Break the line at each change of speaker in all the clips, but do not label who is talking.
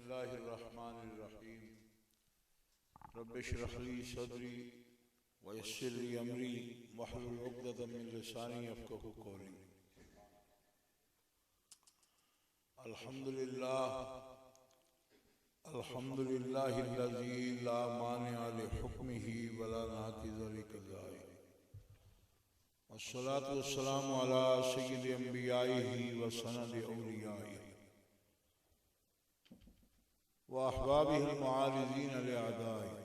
बिस्मिल्लाहिर्रहमानिर्रहीम रब्बिश्रह ली सदरी वयस्सिर ली अमरी वहलुल उक़दतम मिन लिसानी यफ़क़हू क़ौली। अल्हम्दुलिल्लाहिल्लज़ी ला मानिअ लिहुक्मिही वला नाक़िज़ लिक़ज़ाइही वस्सलातु वस्सलामु अला सय्यिदि अंबियाइही व सनदि औलियाइही व अहबाबिहिल मुआरिज़ीन लिअदाइही।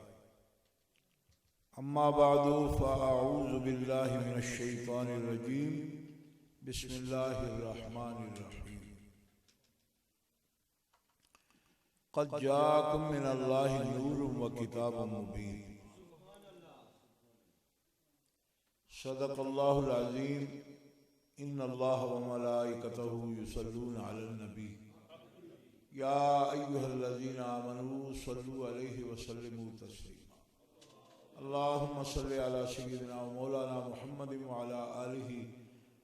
अम्मा बअदु फ़अऊज़ु बिल्लाहि मिनश शैतानिर रजीम। बिस्मिल्लाहिर रहमानिर रहीम। क़द जाअकुम मिनल्लाहि नूरुन व किताबुम मुबीन। सदक़ल्लाहुल अज़ीम। इन्नल्लाह व मलाइकतहु युसल्लूना अलन नबी या अय्युहल्लज़ीना आमनू सल्लु अलैहि व सल्लिमू तस्लीमा। अल्लाहुम्मा सल्लि अला सय्यिदिना व मौलाना मुहम्मदिन व अला आलिहि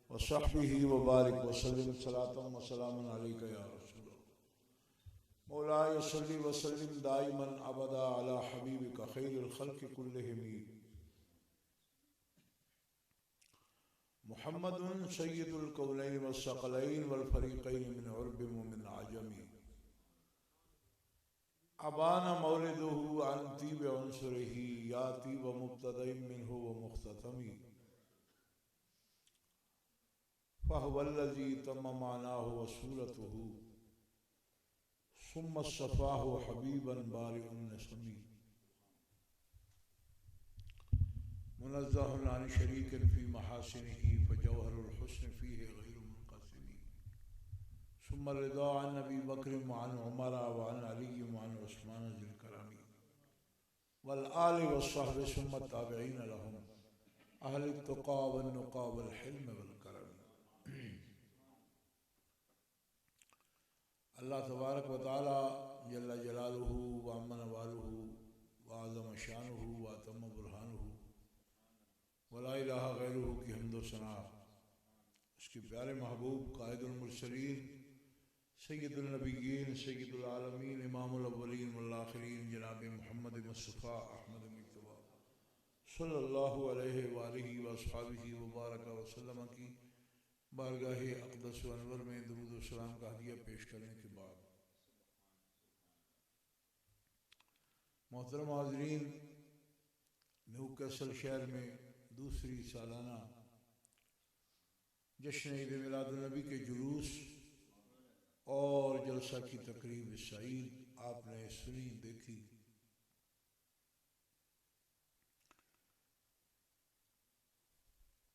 व सहबिहि व बारिक व सल्लिम सलातन व सलामन अलैका या रसूलल्लाह। मौलाया सल्लि व सल्लिम दाइमन अबदा अला हबीबिका खैरिल खल्क़ि कुल्लिहिम मुहम्मदुन सय्यिदुल कौनैन व सकलैन वल फरीक़ैन मिन उर्बिन व मिन अजमी। अबाना मौलिदुहु अन तीब उन्सुरिही या तीब मुब्तदइन मिन्हु व मुख्ततमी। फ़हुवल्लज़ी तम्म मानाहु व सूरतुहु सुम्मा सफ़ाहु हबीबन बारिउन नसमी। मुनज़्ज़हुन अन शरीकिन फ़ी महासिनिही फ़जौहरुल हुस्न फ़ीहि गैरु मुनक़सिमी। सुम्मा रिदा अन अबी बकर व अन उमर व अन अली व अन उस्मान ज़िल करमी वल आलि व सहबि सुम्मा ताबिईन लहुम अहलित तुक़ा वन नुक़ा वल हिल्म वल करम। अल्लाह तबारक व तआला जल्ल जलालुहु व अम्मा नवालुहु व अज़म शानुहु व अतम्म बुरहानुहु व ला इलाहा गैरुहु की हम्द व सना उसके प्यारे महबूब कायदुल मुरसलीन सय्यदुल नबिय्यीन सय्यदुल आलमीन इमामुल अव्वलीन वल आखिरीन जनाब मुहम्मद मुस्तफ़ा अहमद मुज्तबा सल्लल्लाहु अलैहि व आलिहि व अस्हाबिहि व बारक व सल्लम की बारगाह अक़दस व अनवर में दुरूद व सलाम का हदिया पेश करने के बाद, मोहतरम हाज़रीन, न्यूकासल शहर में दूसरी सालाना जश्न ईद मिलादुन नबी के जुलूस और जलसा की तकरीब सईद आपने सुनी देखी।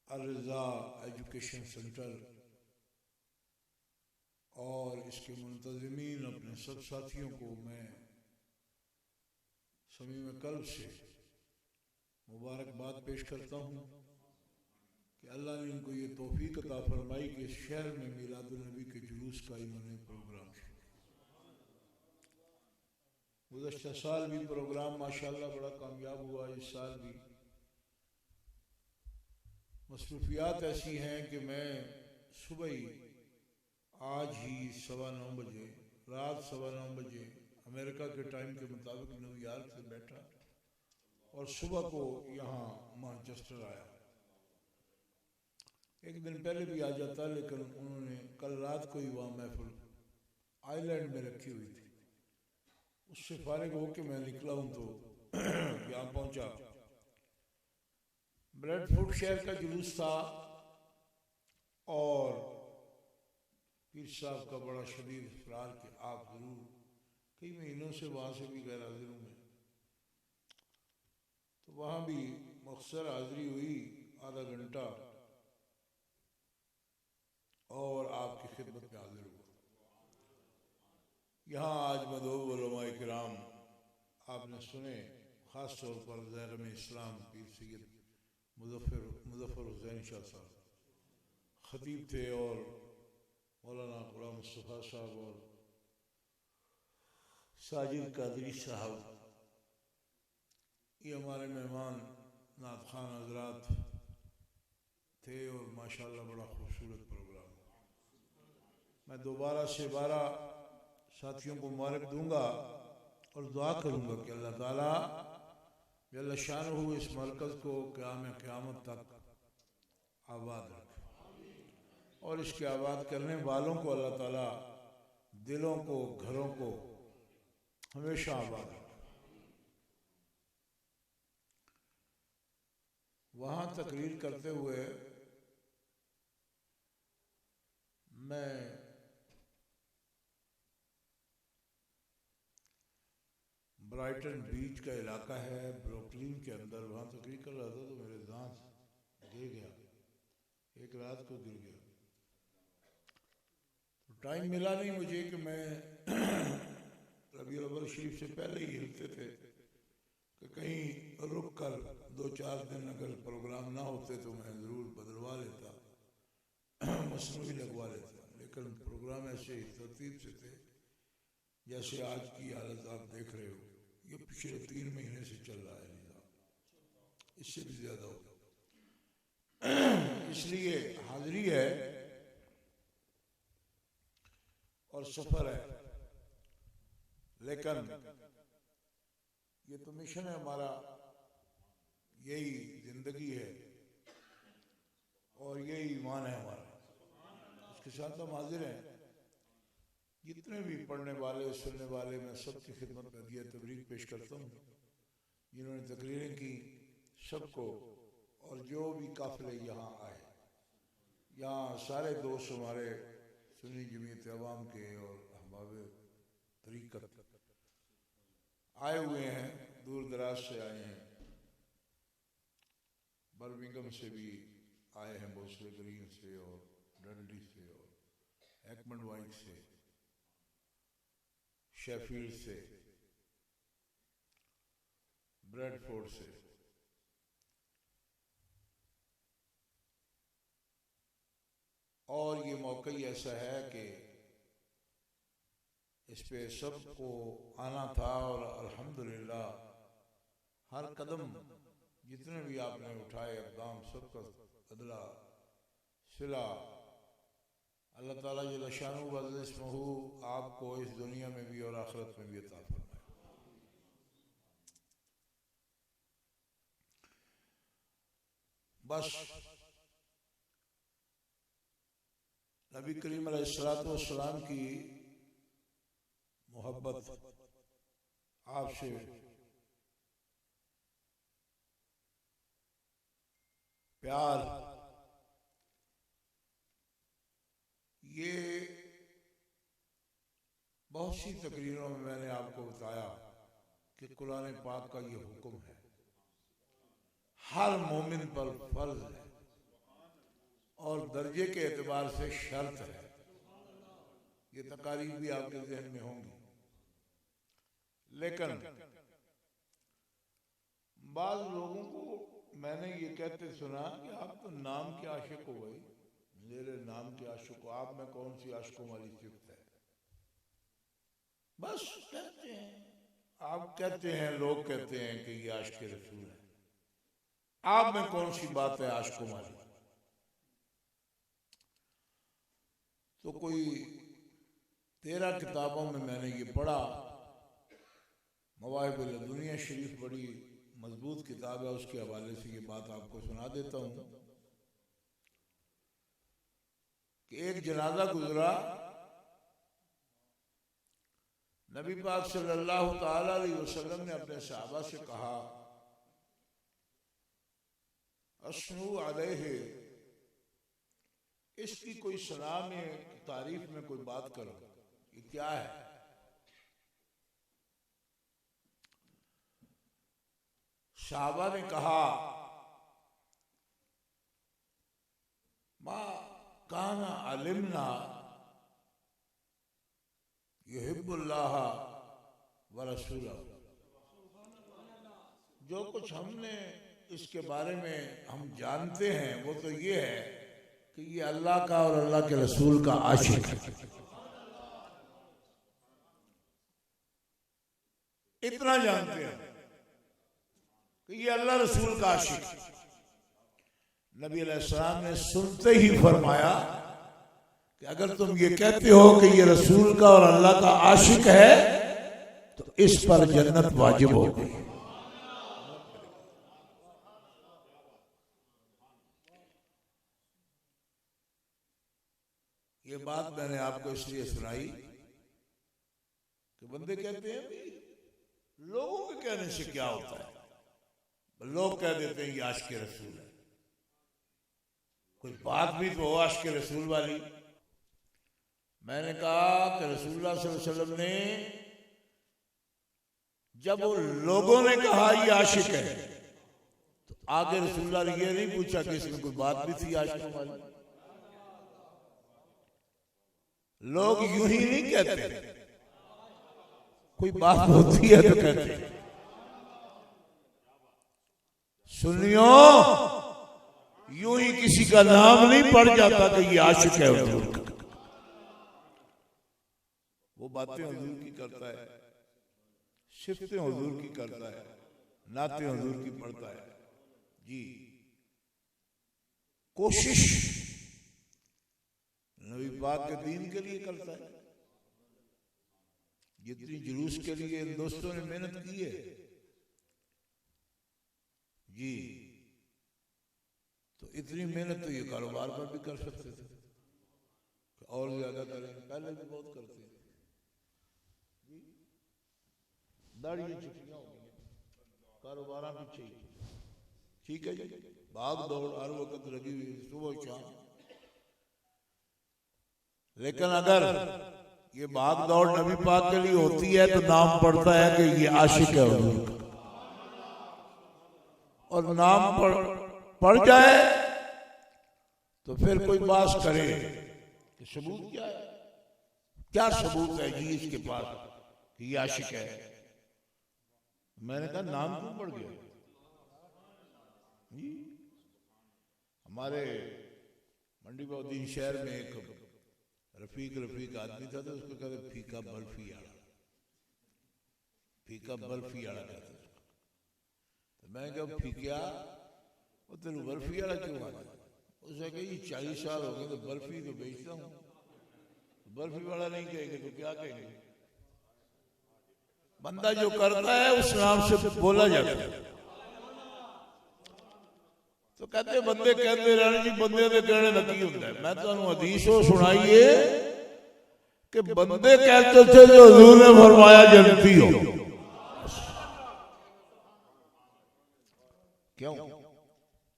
अल-रज़ा एजुकेशन सेंटर और इसके मुंतज़िमीन अपने सब साथियों को मैं समीम कल्ब से मुबारकबाद पेश करता हूँ कि अल्लाह ने इनको ये तौफीक अता फरमाई कि इस शहर में मिलादुल नबी के जुलूस का इन्होंने प्रोग्राम किया। गुज़श्ता साल भी प्रोग्राम माशाअल्लाह बड़ा कामयाब हुआ। इस साल भी मसरूफियात ऐसी हैं कि मैं सुबह ही आज ही 9:15 बजे रात 9:15 बजे अमेरिका के टाइम के मुताबिक न्यूयॉर्क से बैठा और सुबह को यहाँ मैनचेस्टर आया। एक दिन पहले भी आ जाता, लेकिन उन्होंने कल रात को ही वहाँ महफिल आइलैंड में रखी हुई थी। उससे फारिग होकर मैं निकला हूँ तो यहाँ पहुँचा। ब्रेडफोर्ड शहर का जुलूस था और पीर साहब का बड़ा शदीद इस्रार कि आप जरूर, कई महीनों से वहाँ से भी गैर हाजिर हूँ मैं, तो वहाँ भी मख्सर हाजिरी हुई आधा घंटा और आपकी खिदमत में हाजिर हुआ। यहाँ आज मदऊब उलमाए किराम आपने सुने, ख़ास तौर पर ज़ैरम इस्लाम पीर सैयद मुज़फ़्फ़र हुसैन शाह साहब खतीब थे और मौलाना ग़ुलाम मुस्तफ़ा साहब और साजिद कादरी साहब, ये हमारे मेहमान नात खान हज़रात थे और माशाअल्लाह बड़ा खूबसूरत प्रोग्राम। मैं दोबारा से 12 साथियों को मुबारक दूंगा और दुआ करूंगा कि अल्लाह ताला जल्ल शानुहु इस मरकज़ को क़यामत तक आबाद रखे और इसके आबाद करने वालों को अल्लाह ताला दिलों को, घरों को हमेशा आबाद रखे। वहाँ तकरीर करते हुए मैं ब्राइटन बीच का इलाका है ब्रुकलिन के अंदर, वहाँ तकरीर कर रहा था तो मेरे दांत गिर गया, एक रात को गिर गया। तो टाइम मिला नहीं मुझे कि मैं रबीउल अव्वल शरीफ से पहले ही हिलते थे कि कहीं रुक कर 2-4 दिन अगर प्रोग्राम ना होते तो मैं ज़रूर बदलवा लेता, मसनूई लगवा लेता, लेकिन प्रोग्राम ऐसे ही तरतीब से थे जैसे आज की हालत आप देख रहे हो। ये पिछले 3 महीने से चल रहा है निज़ाम, इससे भी ज़्यादा होगा। इसलिए हाज़िरी है और सफ़र है, लेकिन ये तो मिशन है हमारा, यही ज़िंदगी है और यही ईमान है हमारा। उसके साथ हम हाजिर हैं। जितने भी पढ़ने वाले, सुनने वाले, मैं सबकी खिदमत में दिया तबरीक पेश करता हूँ जिन्होंने तकरीरें की, सबको, और जो भी काफ़िले यहाँ आए, यहाँ सारे दोस्त हमारे सुन्नी जमीयत अवाम के और अहबाब तरीक़त आए हुए हैं, दूर दराज से आए हैं, बर्मिंघम से भी आए हैं, बोस्ले ग्रीन से और डंडी से और एकमंड वाइट से, शेफील्ड से, ब्रेडफोर्ड से। और ये मौका ही ऐसा है कि इस पे सबको आना था और अल्हम्दुलिल्लाह हर कदम जितने भी आपने उठाए इक़दाम, सबका बदला सिला अल्लाह ताला जल्ल शानुहु व अज़्ज़ इस्मुहु आपको इस दुनिया में भी और आखिरत में भी अता फरमाए। बस नबी करीम अलैहिस्सलातु वस्सलाम की मोहब्बत आपसे प्यार, ये बहुत सी तकरीरों में मैंने आपको बताया कि कुरान पाक का ये हुक्म है, हर मोमिन पर फर्ज है और दर्जे के एतबार से शर्त है। ये तकारीर भी आपके जहन में होंगी, लेकिन बाज़ लोगों को मैंने ये कहते सुना कि आप तो नाम के आशिक हो गई, मेरे नाम के आशिक हो, आप में कौन सी आशिकों वाली सिफ्त है? बस कहते हैं, आप कहते हैं, लोग कहते हैं कि ये आशिक रसूल है, आप में कौन सी बात है आशिकों वाली? तो कोई 13 किताबों में मैंने ये पढ़ा, मवाहिब लदुनिया शरीफ बड़ी मजबूत किताब है, उसके हवाले से ये बात आपको सुना देता हूँ कि एक जनाजा गुजरा, नबी पाक सल्लल्लाहु ताला अलैहि वसल्लम ने अपने सहाबा से कहा, अस्नु अलैहि, इसकी कोई सलाम में तारीफ में कोई बात करो, ये क्या है? सहाबा ने कहा, मा काना अलिमना युहिब्बुल्लाह व रसूलहू, जो कुछ हमने इसके बारे में हम जानते हैं वो तो ये है कि ये अल्लाह का और अल्लाह के रसूल का आशिक है। इतना जानते हैं कि ये अल्लाह रसूल का आशिक है। नबी अलैहिस्सलाम ने सुनते ही फरमाया कि अगर तुम ये कहते हो कि ये रसूल का और अल्लाह का आशिक है तो इस पर जन्नत वाजिब हो गई। ये बात मैंने आपको इसलिए सुनाई कि बंदे कहते हैं लोगों के कहने से क्या होता है, लोग कह देते हैं ये आशिक रसूल है, कोई बात भी तो हो आशिक रसूल वाली। मैंने कहा कि रसूलुल्लाह सल्लल्लाहु अलैहि वसल्लम ने जब वो लोगों ने कहा ये आशिक है तो आगे रसूलुल्लाह ने ये नहीं पूछा कि इसमें कोई बात भी थी आशिक वाली। लोग यूं ही नहीं कहते, कोई बात होती है तो कहते हैं। सुनियो, यूं ही किसी का नाम नहीं पड़ जाता कि ये आशिक है हुजूर का। वो बातें हुजूर की करता है, सिफतें हुजूर की करता है, नाते हुजूर की पढ़ता है जी। कोशिश नबी पाक के दीन के लिए करता है। जितनी जुलूस के लिए इन दोस्तों ने मेहनत की है जी, तो इतनी मेहनत तो ये कारोबार पर भी कर सकते थे, और ज्यादा करें। पहले भी बहुत करते हैं जी, दाढ़ी छुट्टियां हो गई, कारोबार पीछे ही, ठीक है जी, भाग दौड़ हर वक्त लगी हुई सुबह शाम। लेकिन अगर ये भाग दौड़ नबी पाक के लिए होती है तो नाम पड़ता है कि ये आशिक है हुजूर का। और नाम पड़ जाए तो फिर कोई बात करे कि सबूत क्या है, क्या सबूत है जी इसके पास कि ये आशिक है। मैंने कहा नाम क्यों पड़ गया जी। हमारे मंडी बौद्दीन शहर में एक रफीक आदमी था तो उसको कहते फीका बर्फी आड़ा, फीका बर्फी आड़ा कहते उसको। तो मैं कहा फीकिया वो तेरे बर्फी आड़ा क्यों आ गया? उसने कहा 40 साल हो गए तो बर्फी तो बेचता हूँ, बर्फी वाला नहीं कहेंगे तो क्या कहेंगे? बंदा जो करता है उस नाम से बोला जाता है। तो कहते बंदे कहते रहने जी, बंदे के कहने लगी होता है। मैं तो हदीसों सुनाइए कि बंदे कहते थे जो हुजूर ने फरमाया जन्नती हो। क्यों?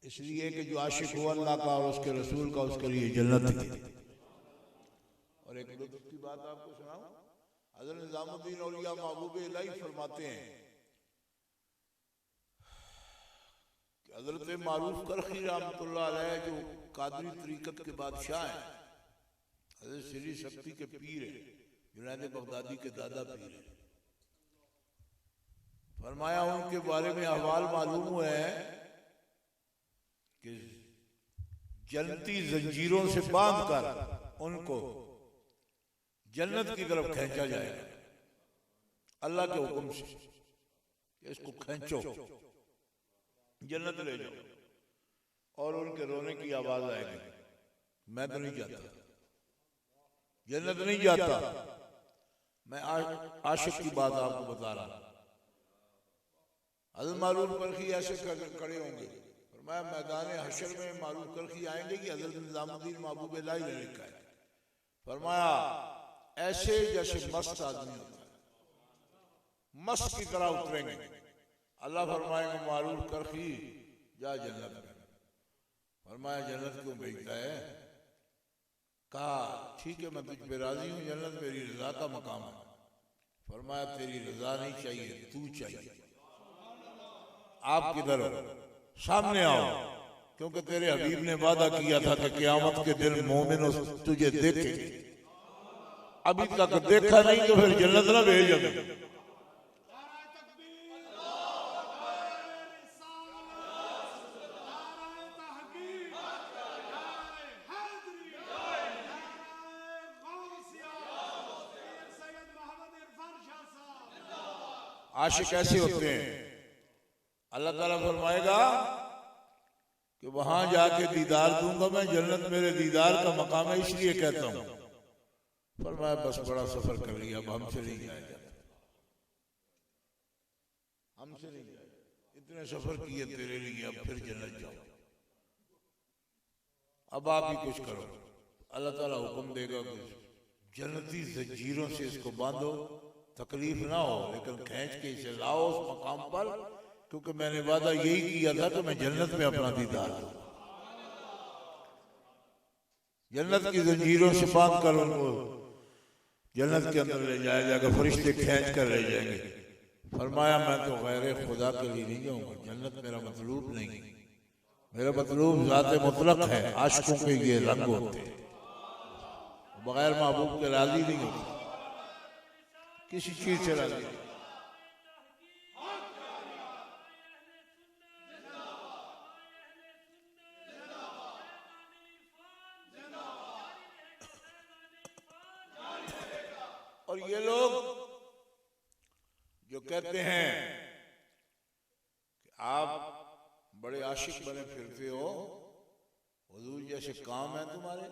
इसलिए कि जो आशिक हो अल्लाह का और उसके रसूल का उसके लिए जन्नत है। और एक लुत्फ की बात आपको सुनाऊं, हज़रत निज़ामुद्दीन औलिया महबूब इलाही फरमाते हैं हज़रत मारूफ करखी रहमतुल्लाह अलैह जो कादरी तरीकत के बादशाह हैं, हज़रत श्री शक्ति के पीर हैं, जुनैद बगदादी के दादा पीर हैं। फरमाया उनके बारे में अहवाल मालूम हुए हैं कि जन्नती जंजीरों से बांधकर उनको जन्नत की तरफ खींचा जाएगा अल्लाह के हुक्म से, इसको खींचो जन्नत ले जाओ। और उनके रोने की आवाज आएगी, मैं तो नहीं जाता, जन्नत नहीं जाता। मैं आशिक की बात आपको बता रहा। हज़रत मारूफ करखी ऐसे खड़े होंगे, फरमाया मैदान हशर में मारूफ करखी आएंगे कि हज़रत निज़ामुद्दीन महबूब इलाही ने लिखा है। फरमाया ऐसे जैसे मस्त आदमी होता है, मस्त की तरह उतरेंगे। अल्लाह फरमाएंगे मारूफ करखी जा जन्नत में। फरमाया जन्नत क्यों भेजता है? कहा ठीक है मैं तुझ पे राजी हूँ, जन्नत मेरी रजा का मकाम है। फरमाया तेरी रजा नहीं चाहिए, तू चाहिए। आप किधर हो? सामने आओ, क्योंकि तेरे हबीब ने वादा किया था कि क़यामत के दिन मोमिन तुझे देखेंगे। अभी तक देखा नहीं तो फिर जन्नत ना भेजेंगे। आशिक ऐसे होते हैं। अल्लाह ताला फरमाएगा कि वहां जाके दीदार दूंगा मैं, जन्नत मेरे दीदार का मकाम है इसलिए कहता हूं। फरमाया बस बड़ा सफर कर लिया, अब हमसे नहीं जाएगा, हमसे नहीं जाएगा, इतने सफर किए तेरे लिए, अब फिर जन्नत जाओ, अब आप ही कुछ करो। अल्लाह ताला हुक्म देगा कि जन्नती जंजीरों से इसको बांधो, तकलीफ ना हो, लेकिन खींच के इसे लाओ उस मकाम पर, क्योंकि मैंने वादा यही किया था कि मैं जन्नत में अपना दीदार दूं। जन्नत की जंजीरों से बांध कर उनको जन्नत के अंदर ले जाया जाएगा, फरिश्ते खींच कर ले जाएंगे। फरमाया मैं तो गैर खुदा के लिए नहीं जाऊंगा, जन्नत मेरा मतलूब नहीं, मेरा मतलूब ज़ात मुतलक है। आशिकों के ये रंग होते हैं, बगैर महबूब के राजी नहीं होते, किसी चीज से राजी नहीं। और ये लोग जो कहते हैं कि आप बड़े आशिक बने फिरते हो, हुजूर जैसे काम है तुम्हारे।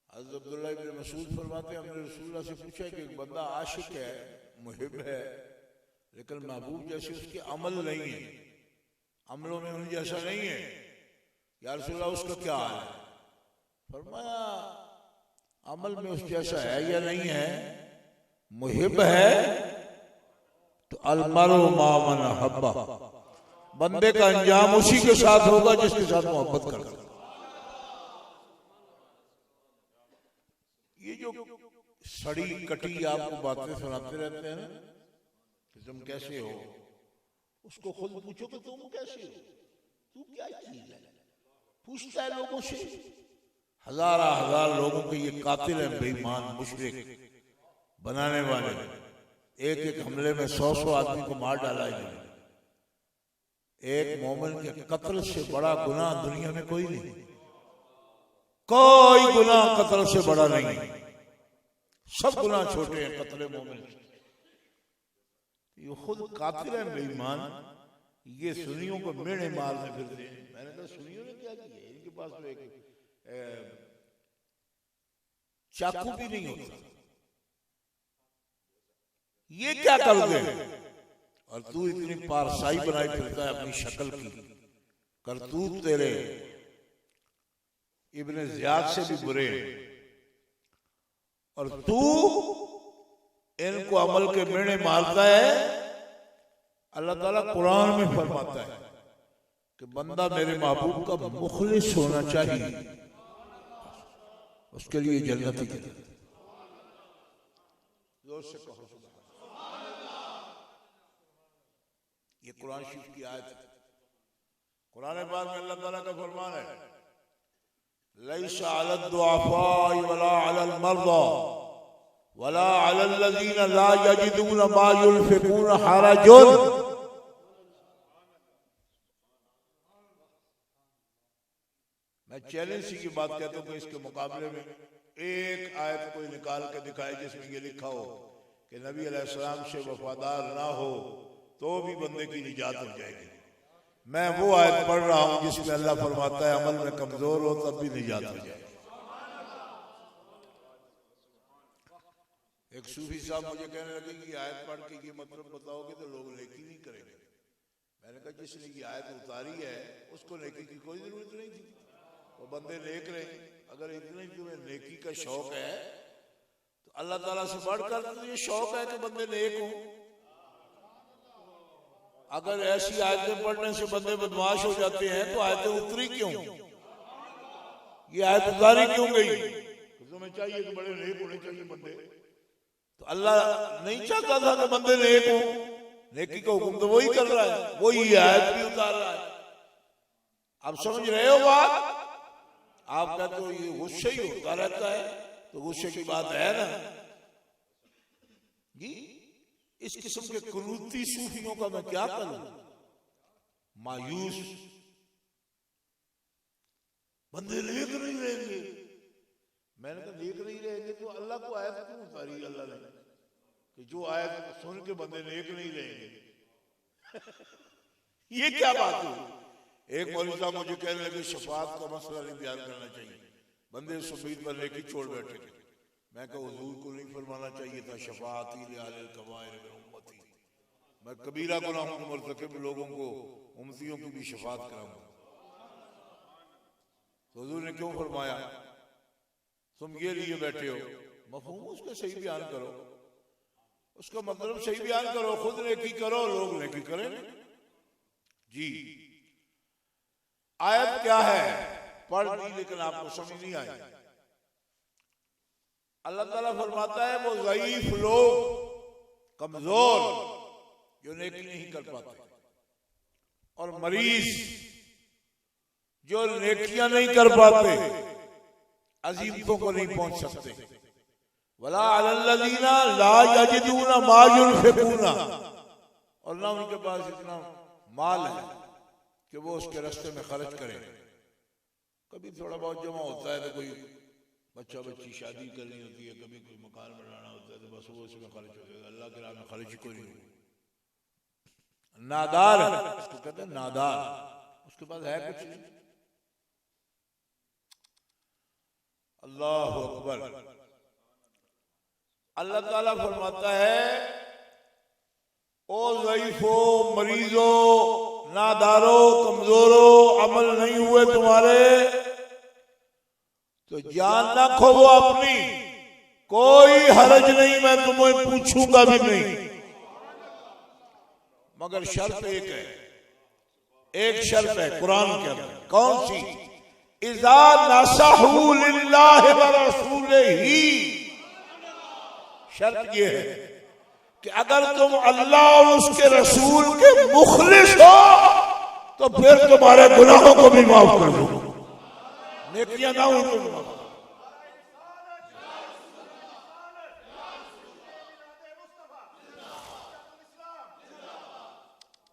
हज़रत अब्दुल्ला इब्न मसूद फरमाते हैं हमने रसूलुल्लाह से पूछा कि एक बंदा आशिक है, मुहिब है, लेकिन महबूब जैसे उसके अमल नहीं है, अमलों में उन जैसा नहीं है, या रसूलुल्लाह उसका क्या हाल है? फरमाया अमल में उस जैसा है या नहीं है, मुहिब है तो अलमरु मा मन हब्बा, बंदे का अंजाम उसी के साथ होगा जिसके साथ मोहब्बत करता है। ये जो सड़ी कटी आपको बातें सुनाते रहते हैं ना कि तुम कैसे हो, उसको खुद पूछो कि तुम कैसे हो, तू क्या चीज है, पूछता है लोगों से। हजार लोगों के ये कातिल हैं, बेईमान मुशरिक बनाने वाले, एक एक हमले में 100 आदमी को मार डाला है। एक मोमिन के कत्ल से बड़ा गुनाह दुनिया में कोई नहीं, कोई गुनाह कत्ल से बड़ा नहीं, सब गुनाह छोटे हैं कत्ल मोमिन। ये खुद कातिल है बेईमान, ये सुन्नियों को मेढ़े मारने फिरते हैं। मैंने कहा सुन्नियों ने क्या किया, इनके पास तो एक चाकू भी नहीं होता, ये क्या कर दे, और तू इतनी पारसाई बनाई फिरता है अपनी शक्ल की। करतूत तेरे इब्ने ज़ियाद से भी बुरे, और तू इनको अमल के मेढ़े मारता है। अल्लाह ताला कुरान में फरमाता है कि बंदा मेरे महबूब का मुखलिस होना चाहिए, उसके लिए जन्नती के जोर से कहो ये कुरान शरीफ की आयत है। कुरान पाक में अल्लाह ताला का फरमान है लैसा अलद दुआफाई वला अलल मर्दा वला अलल लज़ीना ला यजिदून मा युनफिकून हरजुन। मैं चैलेंज की बात कहता हूँ कि इसके मुकाबले में एक आयत कोई निकाल के दिखाए जिसमें ये लिखा हो कि नबी अलैहिस्सलाम से वफादार ना हो तो भी बंदे की निजात हो जाएगी। मैं वो आयत पढ़ रहा हूं जिसमें अल्लाह फरमाता है अमल में कमजोर हो तब भी निजात हो जाएगी। एक सूफी साहब मुझे कहने लगे कि आयत पढ़ के ये मतलब बताओगे तो लोग नेकी नहीं करेंगे। मैंने कहा जिसने ये आयत उतारी है उसको नेकी की कोई जरूरत नहीं थी, वो बंदे नेक रहे। अगर इतने तुम्हें नेकी का शौक है तो अल्लाह ताला से बढ़कर तो ये शौक है कि बंदे नेक हों। अगर ऐसी आयतें पढ़ने से बंदे बदमाश हो जाते हैं तो आयतें उतरी क्यों, ये आयत उतारी क्यों गई? तो तुम्हें चाहिए कि बड़े नेक होने चाहिए बंदे, तो अल्लाह नहीं चाहता था कि बंदे नेक हो। नेकी का हुक्म तो वही कर रहा है, वही ये आयत भी उतार रहा है। आप समझ रहे हो बात? आप कहते हो ये गुस्से ही होता रहता है, तो गुस्से की बात है ना जी। इस किस्म के कुनूती सूफियों का मैं क्या करूं? मायूस बंदे नेक नहीं रहेंगे। मैंने कहा नेक नहीं रहेंगे तो अल्लाह को आयत क्यों उतारी अल्लाह ने कि जो आयत सुन के बंदे नेक नहीं रहेंगे? ये क्या बात हुई? एक मौलवी साहब मुझे कहने लगे शफाअत का मसला नहीं बयान करना चाहिए, बंदे उस उम्मीद पर नेकी छोड़ बैठे थे। मैं कहा हुजूर को नहीं फरमाना चाहिए था शफाअती लिअहलिल कबाइर मिन उम्मती, मैं कबीरा गुनाहों के मुर्तकिब लोगों को उम्मतियों की भी शफाअत कराऊंगा। तो हुजूर ने क्यों फरमाया तुम ये लिए बैठे हो, मफहूम उसका सही बयान करो, उसका मतलब सही बयान करो, खुद नेकी करो, लोग नेकी करें। जी आयत क्या है पढ़ दी लेकिन आपको समझ नहीं आई। अल्लाह ताला फरमाता है वो ज़ईफ लोग, कमजोर जो नेकी नहीं कर पाते, और मरीज जो नेकियां नहीं कर पाते, अजीमतों को नहीं पहुंच सकते। वला अलल्लज़ीना ला यजिदूना मा युनफिकूना, और ना उनके पास इतना माल है कि वो उसके रास्ते में खर्च करें। कभी थोड़ा बहुत जमा होता है तो कोई बच्चा बच्ची शादी करनी होती है, कभी कोई मकान बनाना होता है तो बस वो उसमें खर्च हो जाएगा, अल्लाह के राह में खर्च ही कोई नहीं होगा। नादार उसको कहते हैं, नादार, उसके पास है कुछ नहीं। अल्लाह अकबर। अल्लाह ताला फरमाता है ओ ज़ईफो, मरीजो, नादारो, कमजोरो, अमल नहीं हुए तुम्हारे तो जान ना खोवो अपनी, कोई हरज नहीं, मैं तुम्हें पूछूंगा भी नहीं, मगर शर्त एक है, एक शर्त है कुरान के अंदर। कौन सी? इज़ा नसहू लिल्लाहि व रसूलिही, शर्त ये है कि अगर तुम अल्लाह और उसके रसूल के मुखलिस हो तो फिर तुम्हारे गुनाहों को भी माफ कर दो, नेकियां ना हो तो माफ।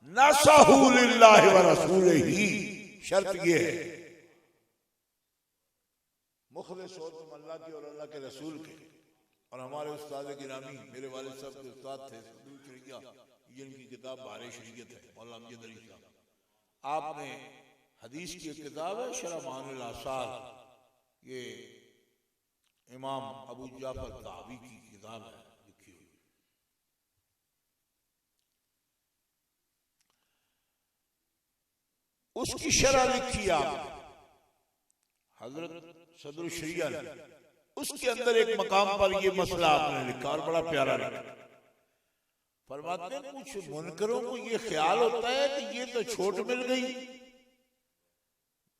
नसहू लिल्लाहि व रसूलिही, शर्त ये है मुखलिस हो तुम अल्लाह की और अल्लाह के रसूल के। और हमारे उस्ताद गिरामी, मेरे वालिद साहब के उस्ताद थे जिनकी किताब बारे शरीयत है, मौलाना अमजद अली साहब, आपने हदीस की एक किताब है शरह मानुल आसार, ये इमाम अबू जाफर तावी की किताब है लिखी हुई। उसकी शरह लिखी आप हजरत सदरुल शरिया ने, उसके अंदर एक मकाम पर ये मसला आपने लिखा और बड़ा प्यारा लिखा। फरमाते हैं कुछ मुनकरों को ये ख्याल होता है कि ये तो छूट मिल गई,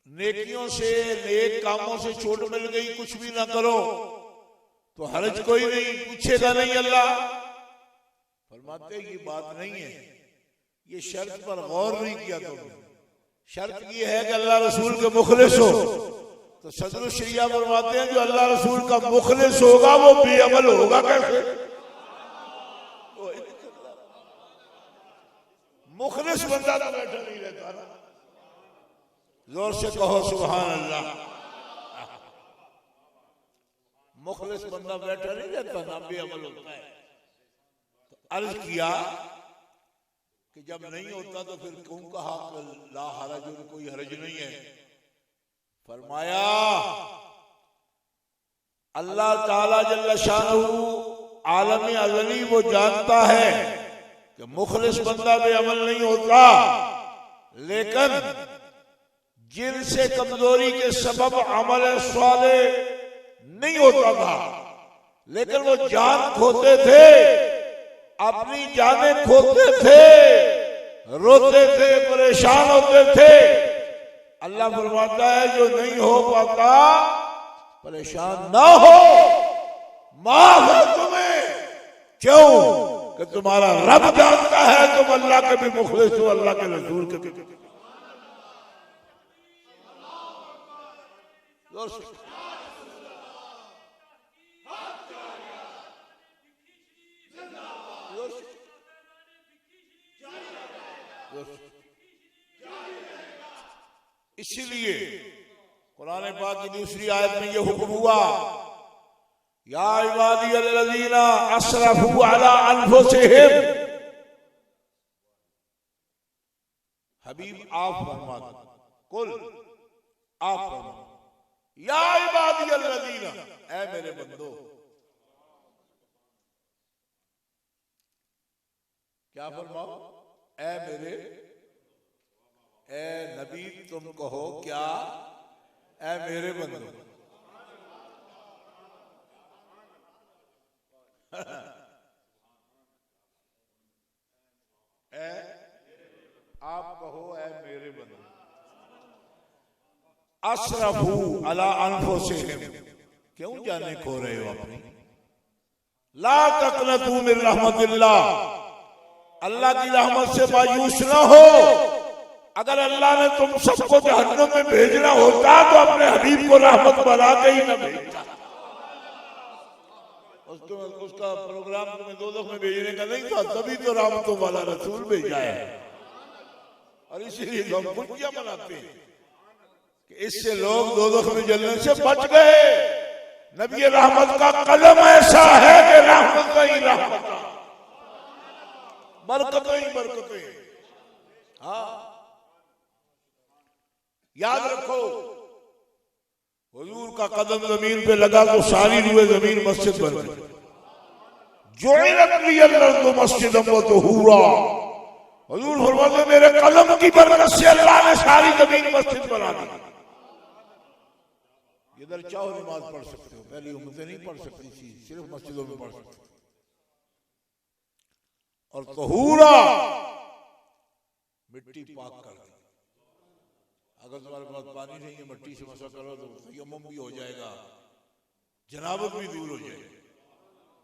नेकियों से, नेक कामों से छूट मिल गई, कुछ भी ना करो तो हर्ज कोई नहीं, पूछेगा नहीं अल्लाह। फरमाते हैं ये बात नहीं है, ये शर्त पर गौर नहीं किया तुमने। शर्त ये है कि अल्लाह रसूल के मुखलिस हो। तो सदरुल शरिया फरमाते हैं जो अल्लाह रसूल का मुखलिस होगा वो बेअमल होगा कैसे? मुखलिस बंदा तो बैठा नहीं रहता ना, जोर से कहो सुभान अल्लाह। मुखलिस बंदा बैठा नहीं रहता ना, बेअमल होता है। तो अर्ज किया कि जब नहीं होता तो फिर क्यों कहा ला हरज, कोई हरज नहीं है। फरमाया अल्लाह ताला जल्ल शानहू आलम अज़ली वो जानता है कि मुखलिस बंदा बेअमल नहीं होता, लेकिन जिनसे कमजोरी के सबब अमल स्वाले नहीं होता था, लेकिन वो जान खोते थे, अपनी जानें खोते थे, रोते थे, परेशान होते थे। अल्लाह फरमाता है जो नहीं हो पाता परेशान ना हो, माफ है तुम्हें। क्यों? कि तुम्हारा रब जानता है तुम अल्लाह के भी मुखलिस हो, अल्लाह के रसूल के भी। इसीलिए कुरान पाक की दूसरी आयत में यह हुक्म हुआ या इबादियल्लज़ीना असरफू अला अनफुसिहिम। हबीब आप फरमा कुल आप फरमाओ, या इबादियल्लज़ीना, ऐ मेरे बंदो। क्या फरमाओ? ऐ मेरे, ऐ नबी तुम कहो क्या, ऐ मेरे बंदो। ऐ आप कहो ऐ मेरे बंदो। असरफू अला अनफुसिहिम, क्यों जाने खो रहे हो अपनी। ला तक़नतू मिन रहमतिल्लाह, अल्लाह की रहमत से मायूस ना हो। अगर अल्लाह ने तुम सबको जहन्नम में भेजना होता तो अपने हबीब को रहमत बना के ही ना भेजता। उसका प्रोग्राम तुम्हें दोज़ख में भेजने का नहीं था, तभी तो रहमतों वाला रसूल भेजा है। और इसीलिए हम खुशियां मनाते हैं कि इससे लोग दोज़ख में जलने से बच गए। नबी रहमत का कदम ऐसा है कि रहमत का ही रहमत, बरकतें ही बरकतें। हाँ, याद रखो, हुजूर का कदम जमीन पे लगा तो सारी रूए जमीन मस्जिद बन गई। जुइलत लियल अर्ज़ु मस्जिदन व तुहूरा, हुजूर फरमाते मेरे कदम की बरकत से अल्लाह ने सारी जमीन मस्जिद बना दी। इधर चाहो नमाज पढ़ सकते हो, पहली उम्मतें नहीं पढ़ सकती थी, सिर्फ मस्जिदों में पढ़ सकते। और तुहूरा, मिट्टी पाक कर दी। अगर तुम्हारे पास पानी नहीं है, मिट्टी से मसा करो तो तयम्मुम भी हो जाएगा, जनाबत भी दूर हो जाएगी,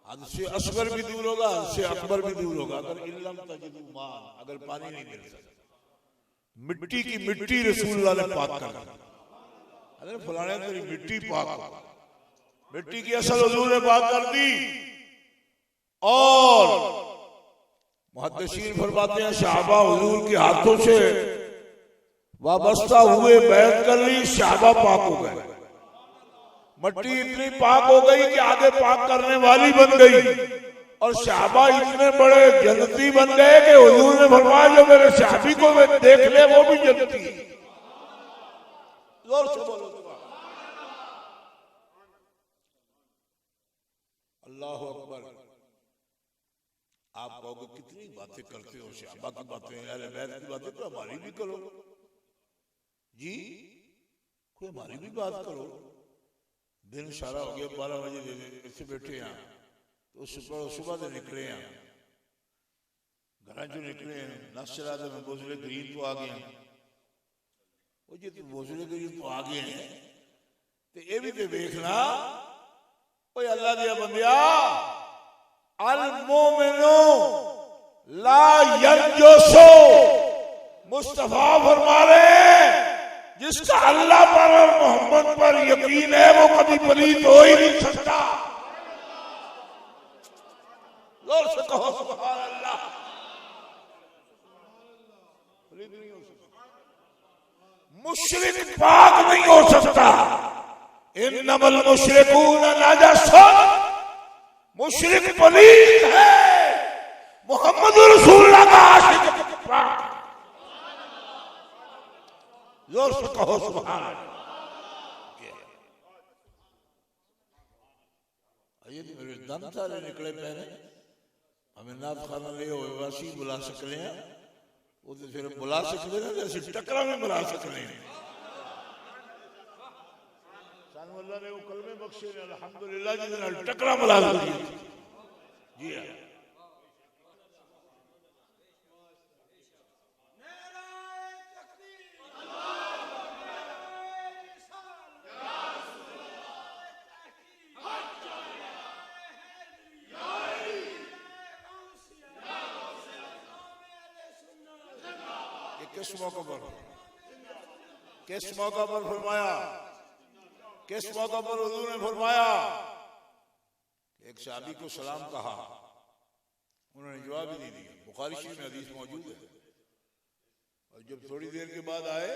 हद से असगर भी दूर होगा, हद से अकबर भी दूर होगा। अगर इल्लम तजिदू मान, अगर पानी नहीं मिल सकता, मिट्टी की मिट्टी रसूलुल्लाह ने पाक कर दी। अरे फलाने तेरी मिट्टी पाक, मिट्टी की असल हुजूर ने पाक कर दी। और मुहद्दिसीन फरमाते हैं सहाबा हुजूर के हाथों से वाबस्ता हुए, बैत कर ली, सहाबा पाक हो गए। मिट्टी इतनी पाक हो गई कि आगे पाक करने वाली बन गई। और सहाबा इतने बड़े जन्नती बन गए कि हुजूर ने फरमाया जो मेरे सहाबी को देख ले वो भी जन्नती है। जोर से बोलो अल्लाह अकबर। आप कहोगे कितनी बातें करते हो, सहाबा की बातें, अहले बैत की बातें, तो हमारी भी करो जी, कोई हमारी भी बात करो। दिन सारा हो गया, 12 बजे ऐसे बैठे हैं, तो सुबह से निकले हैं, घर जो निकले हैं, नाश्ता में बोझले ग्रीन तो आ गए हैं। वो जी बोझले ग्रीन तो आ गए हैं, तो ये भी तो देखना, कोई अल्लाह दिया बंदिया, अल मोमिनो ला यंजुसो, मुस्तफा फरमा रहे हैं जिसका अल्लाह पर और मोहम्मद पर यकीन है वो कभी पलीत हो ही नहीं सकता। जोर से कहो सुभान अल्लाह। पलीत नहीं हो सकता, मुशरिक पाक नहीं हो सकता। इन्नमल मुशरिकून नजसून, मुशरिक पलीत है, मोहम्मद रसूलुल्लाह का आशिक पाक। जोर से कहो सुभान अल्लाह। ये मेरे दम सारे निकले पहले, हमें नाथ खाना ले वासी बुला सकते हैं, वो तो फिर बुला सकते हैं, जैसे टकरा में बुला सकते हैं। सानू अल्लाह ने वो कलमे बख्शे ने, अल्हम्दुलिल्लाह, जिन्हें टकरा बुला दिया। जी हाँ, किस मौका पर फरमाया, किस मौका पर हुजूर ने फरमाया। एक सहाबी को सलाम कहा, उन्होंने जवाब ही नहीं दिया। बुखारी शरीफ में हदीस मौजूद है। और जब थोड़ी देर के बाद आए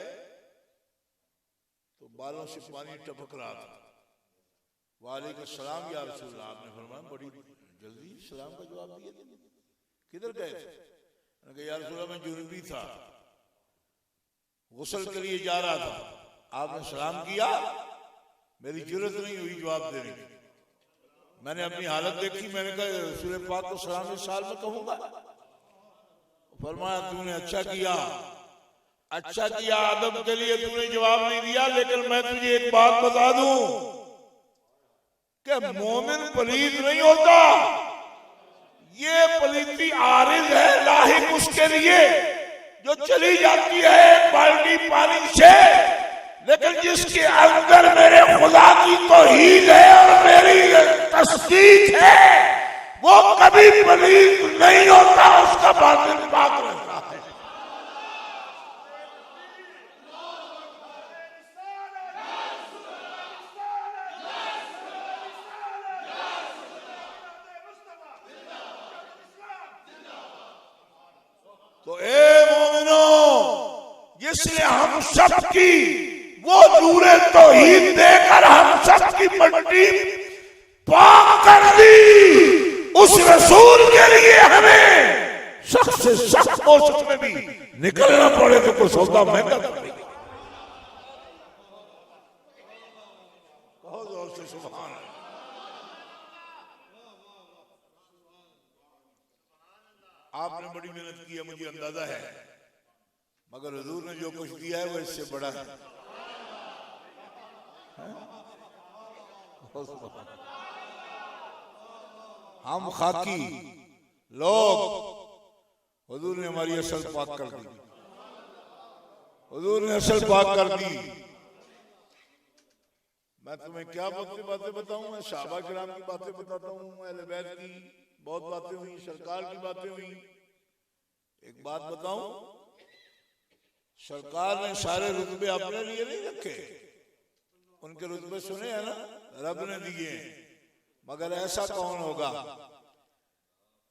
तो बालों से पानी टपक रहा था। वालेकुम सलाम या रसूलल्लाह, आपने फरमाया बड़ी जल्दी सलाम का जवाब दिया, किधर गए थे? या रसूलल्लाह मैं जुनूबी था, गुस्ल के लिए जा रहा था, आपने सलाम किया, मेरी जरूरत नहीं हुई जवाब देने की। मैंने अपनी हालत देखी, मैंने कहा रसूल पाक को सलाम इस साल में कहूंगा। फरमाया तूने अच्छा किया, अच्छा किया, अदब के लिए तूने जवाब नहीं दिया। लेकिन मैं तुझे एक बात बता दूं कि मोमिन पलीद नहीं होता, ये पलीदी आरिज है लाहिक उसके लिए जो चली जाती है एक बाल्टी पानी से, लेकिन जिसके अंदर मेरे खुदा की तौहीद है और मेरी तस्दीक है, वो कभी पलीद नहीं होता, उसका बातिन पाक रहता है। तो ए मोमिनो, जिसने हम सबकी वो नूरे तौहीद देकर हम सबकी मट्टी पाक कर दी, उस रसूल के लिए हमें सख्त से सख्त मौसम में भी निकलना पड़े तो कोई सौदा महंगा कर देगा। कहो जोर से सुभान अल्लाह। आपने बड़ी मेहनत की है, मुझे अंदाजा है, मगर हुजूर ने जो कुछ दिया है वो इससे बड़ा है। हम खाकी लोग, हुजूर ने हमारी असल पाक कर दी, हुजूर ने असल पाक कर दी। मैं तुम्हें क्या बातें बताऊं, मैं सहाबा किराम की बातें बताता हूं, अहले बैत की बहुत बातें हुई, सरकार की बातें हुई। एक बात बताऊं, सरकार ने सारे रुतबे अपने लिए नहीं रखे, उनके रुतबे सुने हैं ना, रब ने दिए हैं। मगर ऐसा कौन होगा,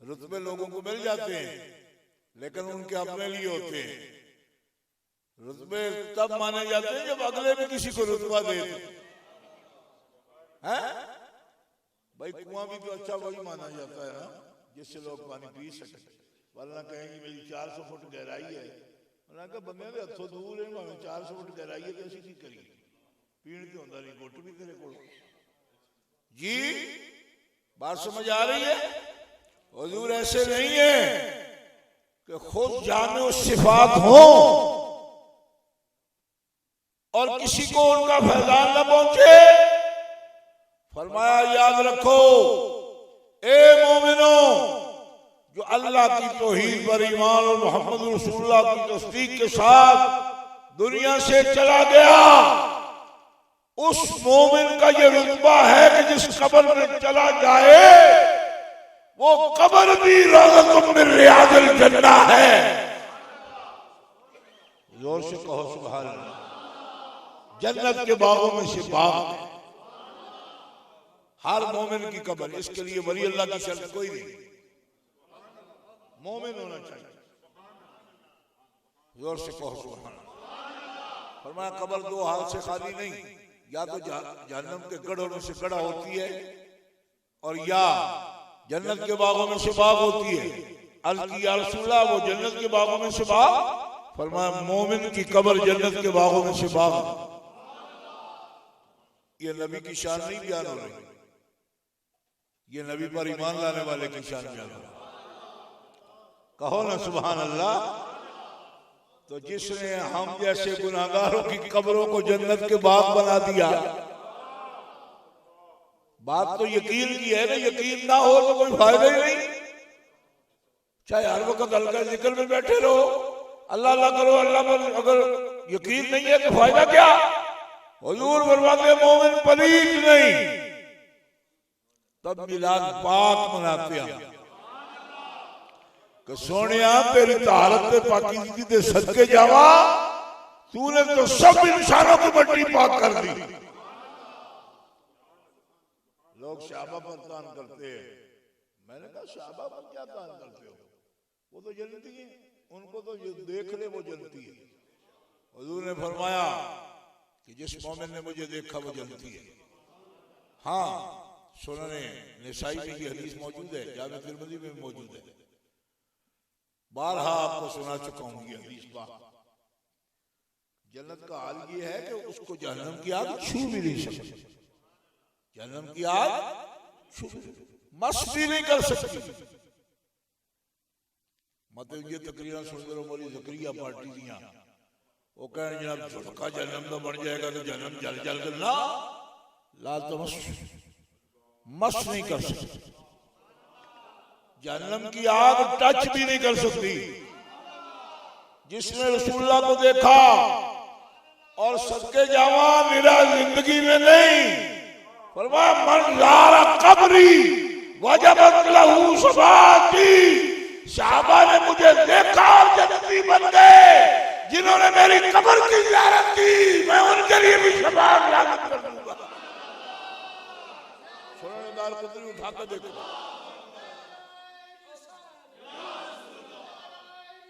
रुतबे लोगों को मिल जाते हैं लेकिन उनके अपने लिए होते हैं। रुतबे तब माने जाते हैं जब अगले भी किसी को रुतबा दे हैं। भाई कुआं भी तो अच्छा वही माना जाता है ना जिससे लोग पानी पी सके, वरना कहेंगे मेरी 400 फुट गहराई है, बंदे के हथों दूर है, 400 फुट गहराई है तो असं की करिए, पीण तो होता नहीं, गुट भी तेरे को। जी बात समझ आ रही है? हुजूर ऐसे नहीं है कि खुद जाने सिफात हो और किसी को उनका फैजान न पहुंचे। फरमाया याद रखो ए मोमिनो, जो अल्लाह की तौहीद पर ईमान और मोहम्मद रसूलुल्लाह की तस्दीक के साथ दुनिया से चला गया, उस मोमिन का ये रुतबा है कि जिस कब्र में चला जाए वो कब्र भी रौज़तुम मिन रियादिल जन्ना है। जोर से कहो सुभान अल्लाह। जन्नत के बागों में से बाग है हर मोमिन की कब्र। इसके लिए वली अल्लाह की शर्त कोई नहीं, मोमिन होना चाहिए। जोर से कहो सुभान अल्लाह। फरमाया कब्र दो हाल से खाली नहीं, या तो जहन्नम के गढ़ों में से गढ़ा होती है और या जन्नत के बागों में से बाग होती है। अर्ज़ की या रसूलल्लाह वो जन्नत के बागों में से बाग? फरमाया मोमिन की कब्र जन्नत के बागों में से बाग। ये नबी की शान नहीं बयान हो रही, ये नबी पर ईमान लाने वाले की शान बयान हो रही। कहो ना सुभान अल्लाह। तो जिसने हम जैसे गुनाहगारों की कब्रों को जन्नत के बाग बना दिया, बात तो यकीन की है ना, यकीन ना हो तो कोई फायदा ही नहीं। चाहे हर वक्त हल्का जिक्र में बैठे रहो, अल्लाह अल्लाह करो, अल्लाह पर अगर यकीन नहीं है तो फायदा क्या? हुजूर फरमाते मोमिन पलीद नहीं, तब मिलाद पाक मनाते हैं कि सोनिया तेरी तहारत ते पाकीज़गी दे सदके जावा, तूने तो सब इंसानों की मट्टी पाक कर दी। लोग शहाबा पर तान करते हैं, मैंने कहा शहाबा पर क्या तान करते हो, वो तो जन्नती है, उनको तो जो देख ले वो जन्नती है। हुजूर ने फरमाया कि जिस मोमिन ने मुझे देखा वो जन्नती है। हाँ, सुनने निसाई में ये हदीस मौजूद है, जामे तिरमिज़ी में मौजूद है, बारहा आपको सुना चुका हूं ये हदीस। जन्नत का हाल ये है कि उसको जहन्नम की आग छू भी नहीं सकती, जहन्नम की आग छू मस भी नहीं कर सकती। मतलब ये तकरीरन सुनते रहो मौलवी ज़करिया पार्टी दियां, वो कह रहे जनाब झुटका जहन्नम तो बन जाएगा तो जहन्नम जल जल कर ना लाल तो मस नहीं कर सकती, जहन्नम की आग टच भी नहीं कर सकती। जिसने रसूलुल्लाह को देखा और सदके जावा मेरा जिंदगी में नहीं, फरमाया मन ज़ारा कब्री वजबत लहू शफाअती, सहाबा ने मुझे देखा और जन्नती बन गए। जिन्होंने मेरी कब्र की ज़ियारत की मैं उनके लिए भी शफाअत लागत कर दूंगा। सुनो दारकुतनी उठा कर देखो,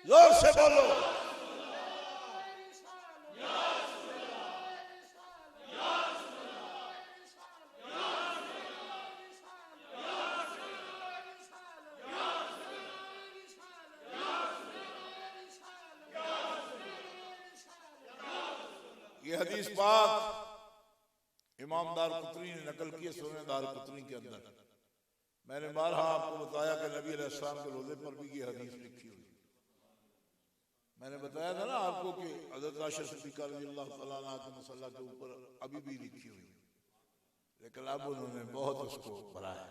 जोर से बोलो ये हदीस पाक इमाम दारकुतनी ने नकल की है सुनन दारकुतनी के अंदर। मैंने बारहा आपको बताया कि नबी अलैहिस्सलाम के रोज़े पर भी ये हदीस लिखी हुई। मैंने बताया था ना आपको कि हज़रत आयशा सिद्दीक़ा रज़ियल्लाहु तआला अन्हा के मुसल्ला के ऊपर अभी भी लिखी हुई, लेकिन अब उन्होंने बहुत उसको बढ़ाया।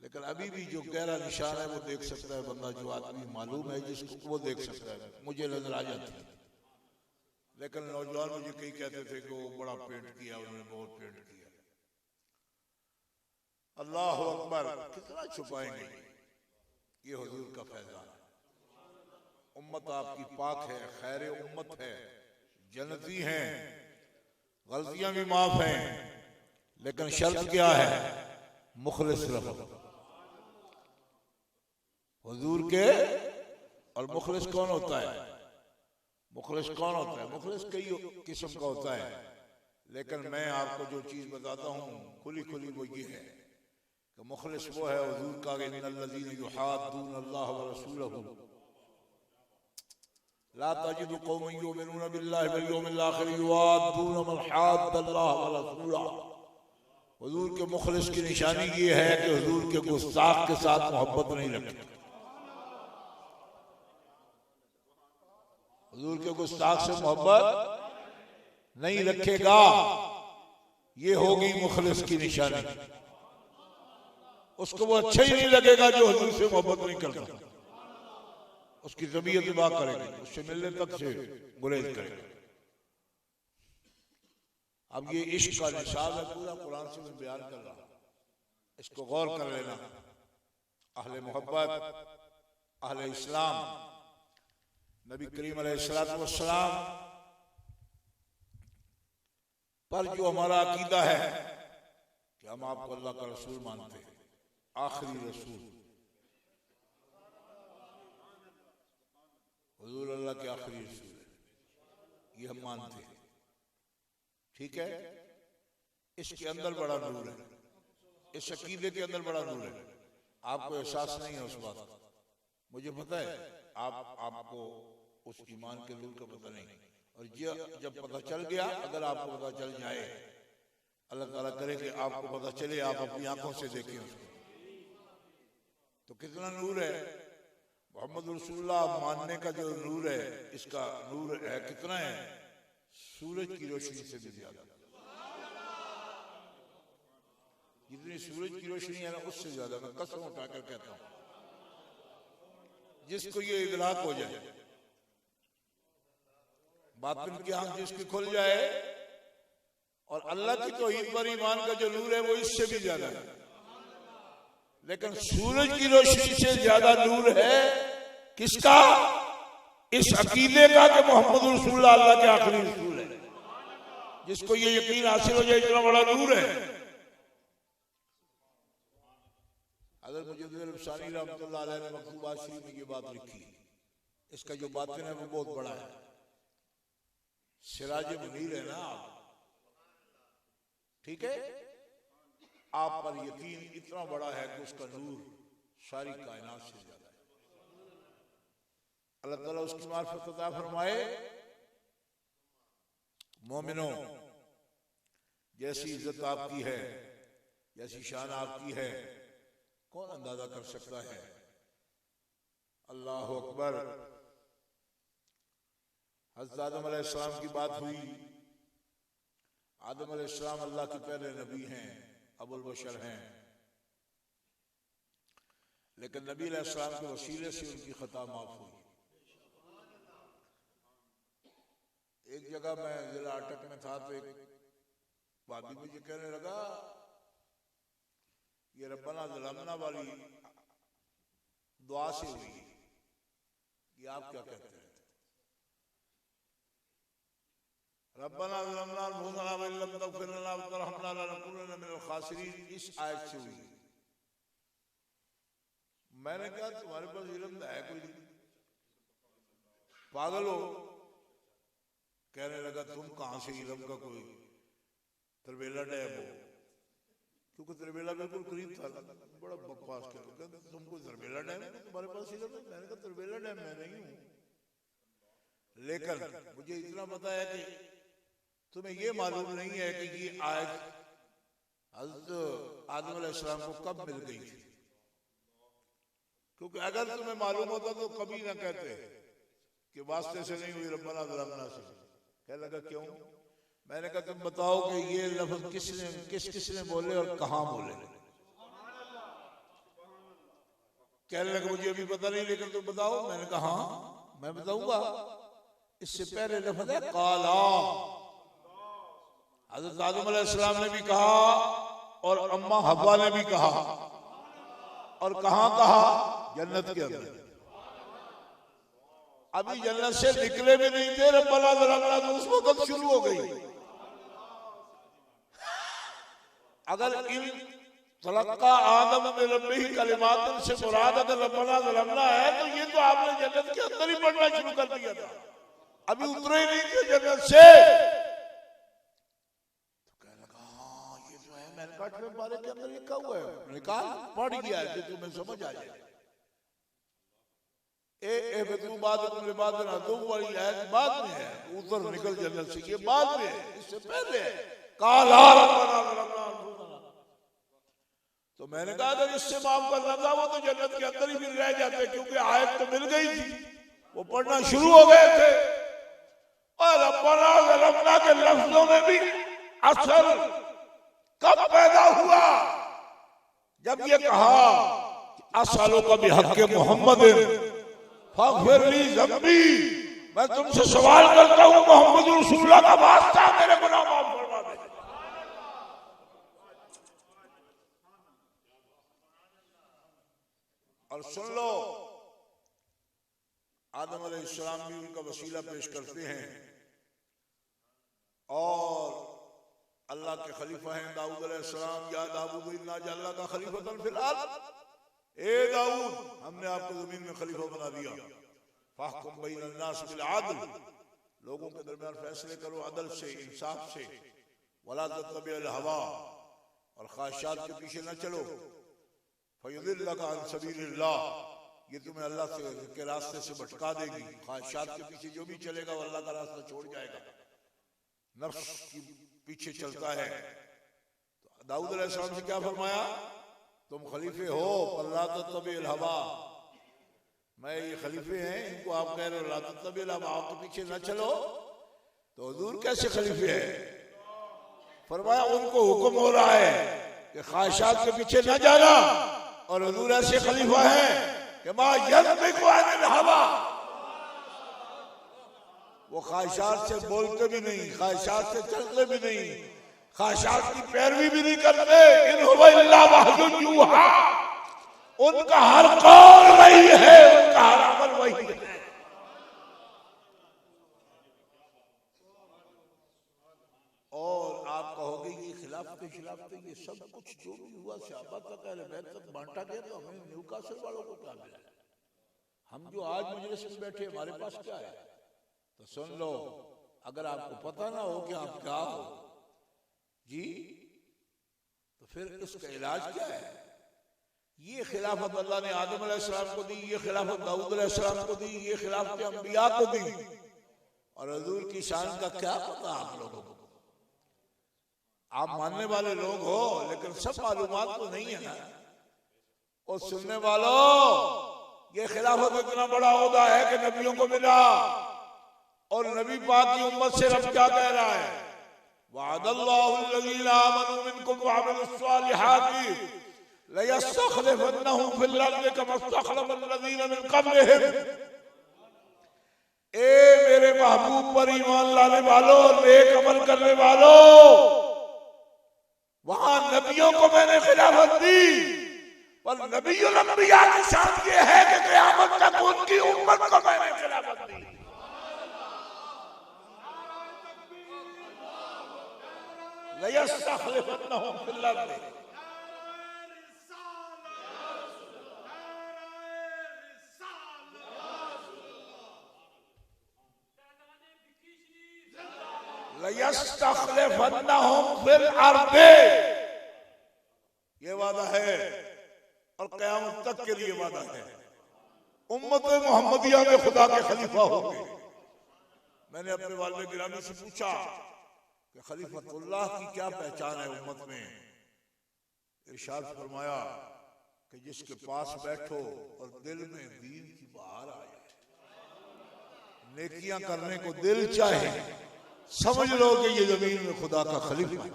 लेकिन अभी भी जो गहरा निशान है वो देख सकता है बंदा, जो आदमी मालूम है जिसको वो देख सकता है। मुझे नजर आ जाती है, लेकिन नौजवान मुझे कई कहते थे कि वो बड़ा पेंट किया, उन्होंने बहुत पेंट किया। अल्लाह अकबर, कितना छुपाएंगे, ये हुजूर का फैजान है। उम्मत आपकी पाक है, खैर उम्मत है, जन्नती हैं, गलतियां भी माफ हैं, लेकिन शर्त क्या है? मुखलिस रहो हुजूर के। और मुखलिस कौन होता है? मुखलिस कौन होता है? मुखलिस कई किस्म का होता है, लेकिन मैं आपको जो चीज बताता हूँ खुली खुली वो ये है कि मुखलिस वो है हुजूर का इन्नल्लज़ीना युहाद्दून अल्लाह व रसूलहु ला तजिदु कौमन युमिनूना बिल्लाहि वल यौमिल आखिर युवाद्दून मन हाद्दल्लाह व रसूलहु। हुजूर के मुखलिस की निशानी ये है कि हुजूर के गुस्ताख के साथ मोहब्बत नहीं रखते। हुजूर के गुस्ताख से मोहब्बत नहीं रखेगा, ये होगी मुखलिस की निशानी। उसको वो अच्छा ही नहीं लगेगा जो हुजूर से मोहब्बत नहीं करता, उसकी तबीयत इबा करेगी, उससे मिलने तक से गुरेज करेगा। अब ये इश्क का निशान है, पूरा कुरान से मैं बयान कर रहा हूं, इसको गौर कर लेना। अहले मोहब्बत, अहले इस्लाम, नबी करीम अलैहिस्सलातु वस्सलाम पर जो हमारा अकीदा है कि हम आपको अल्लाह का रसूल मानते हैं, आखिरी रसूल हुजूर अल्लाह के आखिरी रसूल है, ये हम मानते हैं। ठीक है, इसके अंदर बड़ा नूर है, इस अकीदे के अंदर बड़ा नूर है। आपको एहसास नहीं है उस बात का, मुझे पता है आपको उस ईमान के नूर का पता नहीं। और जब पता चल गया, अगर आपको पता चल जाए, अल्लाह ताला करे कि आपको पता चले, आप अपनी आंखों से देखें उसको, तो कितना नूर है। मोहम्मद रसूलुल्लाह मानने का जो नूर है, इसका नूर है कितना है? सूरज की रोशनी से भी ज्यादा। जितनी सूरज की रोशनी है ना, उससे ज्यादा। मैं कसम उठाकर कहता हूं, जिसको ये इदराक हो जाए, बातिन की आंख जिसकी खुल जाए, और अल्लाह की तौहीद पर ईमान का जो नूर है वो इससे भी ज्यादा है। लेकिन सूरज की रोशनी से ज्यादा नूर है किसका? इस अकीदे का कि मोहम्मद रसूलुल्लाह अल्लाह के आखिरी रसूल है। जिसको ये यकीन हासिल हो जाए, इतना बड़ा नूर है। हज़रत मुजद्दिद अल-अफ़सानी रहमतुल्लाह अलैह ने मकतूबात शरीफ में ये बात लिखी, इसका जो बातिन है वो बहुत बड़ा है। सिराज मुनीर है ना आप, ठीक है, आप पर यकीन इतना बड़ा है कि उसका नूर सारी कायनात से ज्यादा है। अल्लाह ताला उसकी मार्फत अता फरमाए मोमिनों, जैसी इज्जत आपकी है, जैसी शान आपकी है, कौन अंदाजा कर सकता है। अल्लाह अकबर। हज़रत आदम अलैहिस्सलाम की बात हुई। आदम अलैहिस्सलाम अल्लाह के पहले नबी हैं, अबुल बशर हैं, लेकिन नबी अलैहिस्सलाम के वसीले से उनकी खता माफ हुई। एक जगह मैं जिला अटक में था तो एक भाभी मुझे कहने लगा ये रब्बना ज़लमना वाली दुआ से हुई, ये आप क्या कहते हैं। रब्बना ज़लमना अनफुसना व इल्लम तग़फिर लना व तरहमना लनकुनन्ना मिनल खासिरीन, इस आयत से हुई। मैंने कहा तुम्हारे पास इल्म है कोई, पागल हो। कहने लगा तुम कहां से इल्म का कोई तरबेला डैम हो, क्योंकि तरबेला बिल्कुल करीब था। बड़ा बकवास कर, तुमको तरबेला डैम है, तुम्हारे पास इल्म है। मैंने कहा तरबेला डैम मैं नहीं हूं, लेकिन मुझे इतना पता है कि तुम्हें ये मालूम नहीं है कि ये आयत हज़रत आदम अलैहिस्सलाम को कब मिल गई थी, क्योंकि अगर तुम्हें मालूम होता तो कभी ना कहते कि वास्ते से नहीं हुई, रब्बना ज़लमना से। कह लगा क्यों। मैंने कहा तुम बताओ कि ये लफ्ज़ किसने बोले और कहां बोले। कहने लगा मुझे अभी पता नहीं, लेकिन तुम बताओ। मैंने कहा हाँ मैं बताऊंगा। इससे पहले लफ्ज़ है काला। हज़रत आदम अलैहिस्सलाम ने भी कहा और अम्मा हव्वा ने भी कहा, और कहां कहा, जन्नत के अंदर। अभी जन्नत से निकले भी नहीं थे, रब्बना ज़लमना तो उस वक्त शुरू हो गई। अगर इन तलक्का आदम में रब्बिही कलिमातन से मुराद अगर रब्बना ज़लमना है तो ये तो आपने जन्नत के अंदर ही पढ़ना शुरू कर दिया था, अभी उतरे ही नहीं थे जन्नत से। तो कहने लगा हाँ ये जो है, मैंने कहा 8वें पारे के अंदर लिखा हुआ है। मैंने कहा पढ़ गया है कि तुम्हें समझ आ जाए। तुम वाली आयत बाद में है, उतर निकल जन्नत से, ये बाद में है, इससे पहले है काला रब्बना ज़लमना अनफुसना। तो मैंने कहा अगर इससे माफ करना था वो तो जन्नत के अंदर ही फिर रह जाते, क्योंकि आयत तो मिल गई थी, वो पढ़ना शुरू हो गए थे। और रब्बना ज़लमना के लफ्जों में भी असर कब पैदा हुआ, जब ये कहा असअलुका का भी हक़ मोहम्मद फ़ग़फ़िरली ज़ंबी, मैं तुमसे सवाल करता हूं मोहम्मद रसूलुल्लाह का वास्ता मेरे गुनाह माफ फरमा दे। और सुन लो, आदम अलैहिस्सलाम भी उनका वसीला पेश करते हैं, और अल्लाह के खलीफा हैं दाऊद अलैहिस्सलाम। या दाऊद इन्ना जअलनाका खलीफतन फिल अर्द, ए दाऊद हमने आपको जमीन में खलीफा बना दिया। फहकुम बैनन नास बिल अदल, लोगों के दरमियान फैसले करो अदल से, इंसाफ से। वला तत्तबिअल हवा, और ख्वाहिशात के पीछे न चलो। फयुदिल्लका अन सबीलिल्लाह, ये तुम्हें अल्लाह के रास्ते से भटका देगी। ख्वाहिशात के पीछे जो भी चलेगा वो अल्लाह का रास्ता छोड़ जाएगा, नफ्स के पीछे चलता है। तो दाऊद अलैहिस्सलाम से क्या फरमाया, तुम खलीफे हो, अल्लाह तत्तबिअल हवा, मैं ये खलीफे हैं, इनको आप कह रहे हो ला तत्तबिअल हवा, आपके पीछे न चलो। तो हुजूर कैसे खलीफे है। फरमाया उनको हुक्म हो रहा है कि ख्वाहिशात के पीछे न जाना, और हुजूर ऐसे खलीफा हैं कि मा यंतिकु अनिल हवा, वो ख्वाहिशात से बोलते भी नहीं, ख्वाहिशात से चलते भी नहीं, ख्वाहिशात की पैरवी भी नहीं करते। इन हुवा इल्ला वह्युन यूहा, उनका हर कौल वही है, उनका हर अमल वही है। और आप कहोगे ये खिलाफत ये सब कुछ जो भी हुआ सहाबा तक अहले बैत तक बांटा गया, तो हमें न्यूकासल वालों को क्या मिला। हम जो आज मजलिस में बैठे हमारे पास क्या है। तो सुन लो, अगर आपको पता ना हो कि आप क्या हो जी, तो फिर इसका इलाज क्या है। ये खिलाफत अल्लाह ने आदम अलैहिस्सलाम को दी, ये खिलाफत दाऊद अलैहिस्सलाम को दी, ये खिलाफत अंबिया को दी। और हुजूर की शान का क्या पता आप लोगों को? आप मानने वाले लोग हो लेकिन सब मालूमात तो नहीं है ना। और सुनने वालों, ये खिलाफत इतना बड़ा ओहदा है कि नबियों को मिला, और नबी पाक की उम्मत से रब क्या कह रहा है? वअदल्लाहु अल्लज़ीना आमनू मिनकुम व अमिलुस्सालिहाति लयस्तखलिफन्नहुम फिल अर्दि कमा इस्तखलफल्लज़ीना मिन क़ब्लिहिम। ए मेरे महबूब पर ईमान लाने वालों, नेक अमल करने वालों, वहां नबियों को मैंने खिलाफत दी, पर नबीउल अंबिया की शान ये है कि क़यामत तक उनकी उम्मत को मैंने खिलाफत दी। लयस्तखलिफन्नहुम फिल अर्दि, लयस्तखलिफन्नहुम फिल अर्दि, ये वादा है और क़यामत तक के लिए वादा है। उम्मत मोहम्मदिया में खुदा के खलीफा होंगे। मैंने अपने वालिद गिरामी से पूछा कि खलीफतुल्लाह की क्या पहचान है उम्मत में? इरशाद फरमाया कि जिसके पास बैठो और दिल में दीन की बहार आ जाए, नेकियां करने को दिल चाहे, समझ लो कि ये जमीन में खुदा का खलीफा है।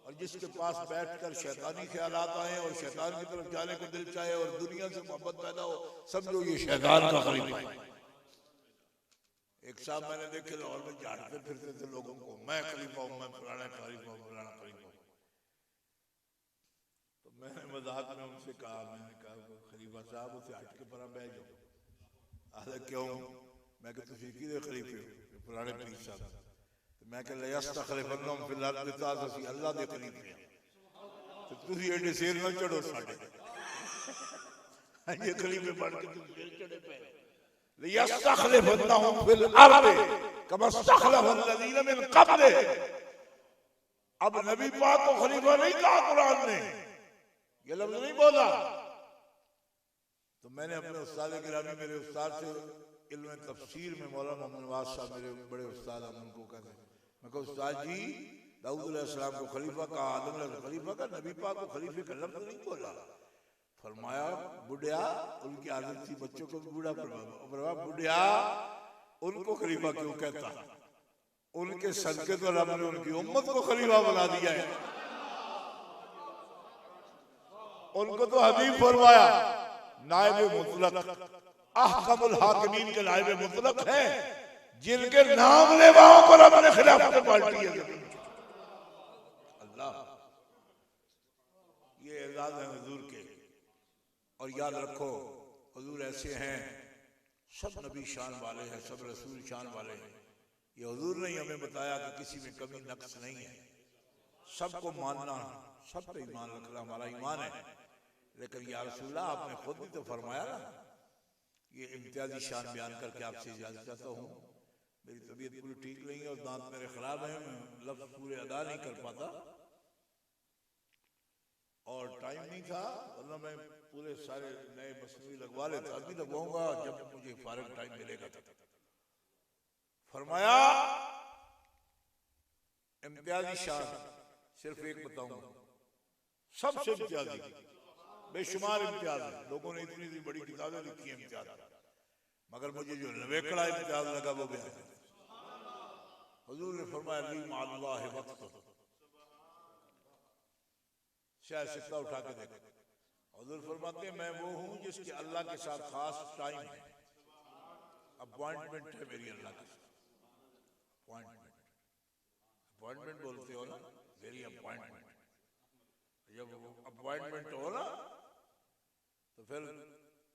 और जिसके पास बैठकर शैतानी ख्यालात आए और शैतान की तरफ जाने को दिल चाहे और दुनिया से मोहब्बत पैदा हो, समझो ये शैतान का खलीफा है। एक साहब मैंने देखे लाहौर में झाड़ते फिरते थे लोगों को, मैं खलीफा हूं, मैं फलाना खलीफा हूं, फलाना खलीफा हूं। तो मैंने मजाक में उनसे कहा, मैंने कहा खलीफा साहब उसे हट के परा बैठ जाओ। आधा क्यों? मैं कि तुम किहदे खलीफे हो? फलाने पीर साहब। तो मैं कह लयस्तखलिफन्नहुम फिल अर्दि, असीं अल्लाह दे खलीफे हैं, तो तुसीं एडे सिर ना चढ़ो साडे। ये खलीफे बन के तुम सिर चढ़े पे। लयस्तखलिफन्नहुम फिल अर्दि कमा इस्तखलफल्लज़ीना मिन क़ब्लिहिम। अब नबी पाक को खलीफा नहीं कहा कुरान ने, ये लफ्ज नहीं बोला। तो मैंने अपने उस्ताद गिरामी, मेरे उस्ताद से इल्म तफसीर में मौलाना मोहम्मद नवाज साहब मेरे बड़े उस्ताद हैं, उनको कहते हैं, मैं कहा उस्ताद जी दाऊद अलैहिस्सलाम को खलीफा कहा, आदम अलैहिस्सलाम को खलीफा कहा, नबी पाक को खलीफे का लफ्ज नहीं बोला। फरमाया बुढ़िया, उनकी आदत थी बच्चों को बूढ़ा फरमाया, बुढ़िया उनको खलीफा क्यों कहता? उनके सदके तो रब ने उनकी उम्मत को खलीफा बना दिया है। उनको तो हबीब फरमाया नायब मुतलक, अहकमुल हाकिमीन के नायब मुतलक है, जिनके नाम लेवाओं को रब ने खिलाफत बांटी है। अल्लाह, ये एजाज है हुजूर के। और याद रखो हुजूर ऐसे हैं, सब नबी शान वाले हैं, सब रसूल शान वाले हैं। ये हुजूर ने हमें बताया कि किसी में कमी नक्स नहीं है, सबको मानना, सब पे ईमान रखना हमारा ईमान है। लेकिन या रसूलल्लाह आपने खुद भी तो फरमाया ना, ये इम्तियाजी शान बयान करके आपसे इजाजत चाहता हूँ। मेरी तबीयत पूरी ठीक नहीं है और दांत मेरे खराब हैं, मैं लफ्ज पूरे अदा नहीं कर पाता और टाइम नहीं था, वरना मैं पूरे सारे नए मसनवी लगवा लेता। अभी लगवाऊंगा जब मुझे फारग टाइम मिलेगा। फरमाया इम्तियाजी शान सिर्फ एक बताऊंगा, सबसे इम्तियाजी, बेशुमार इम्तियाज है। लोगों ने इतनी बड़ी किताबें लिखी हैं इम्तियाज, मगर मुझे जो नवेकड़ा इम्तियाज लगा वो बयान है। हुजूर ने फरमाया ली माअल्लाहि वक्त, शायद सिक्का उठा के देखो। हुजूर फरमाते हैं मैं वो हूं जिसके अल्लाह के साथ खास टाइम है, अपॉइंटमेंट है मेरी अल्लाह के साथ। अपॉइंटमेंट बोलते हो ना, मेरी अपॉइंटमेंट। जब अपॉइंटमेंट हो ना तो फिर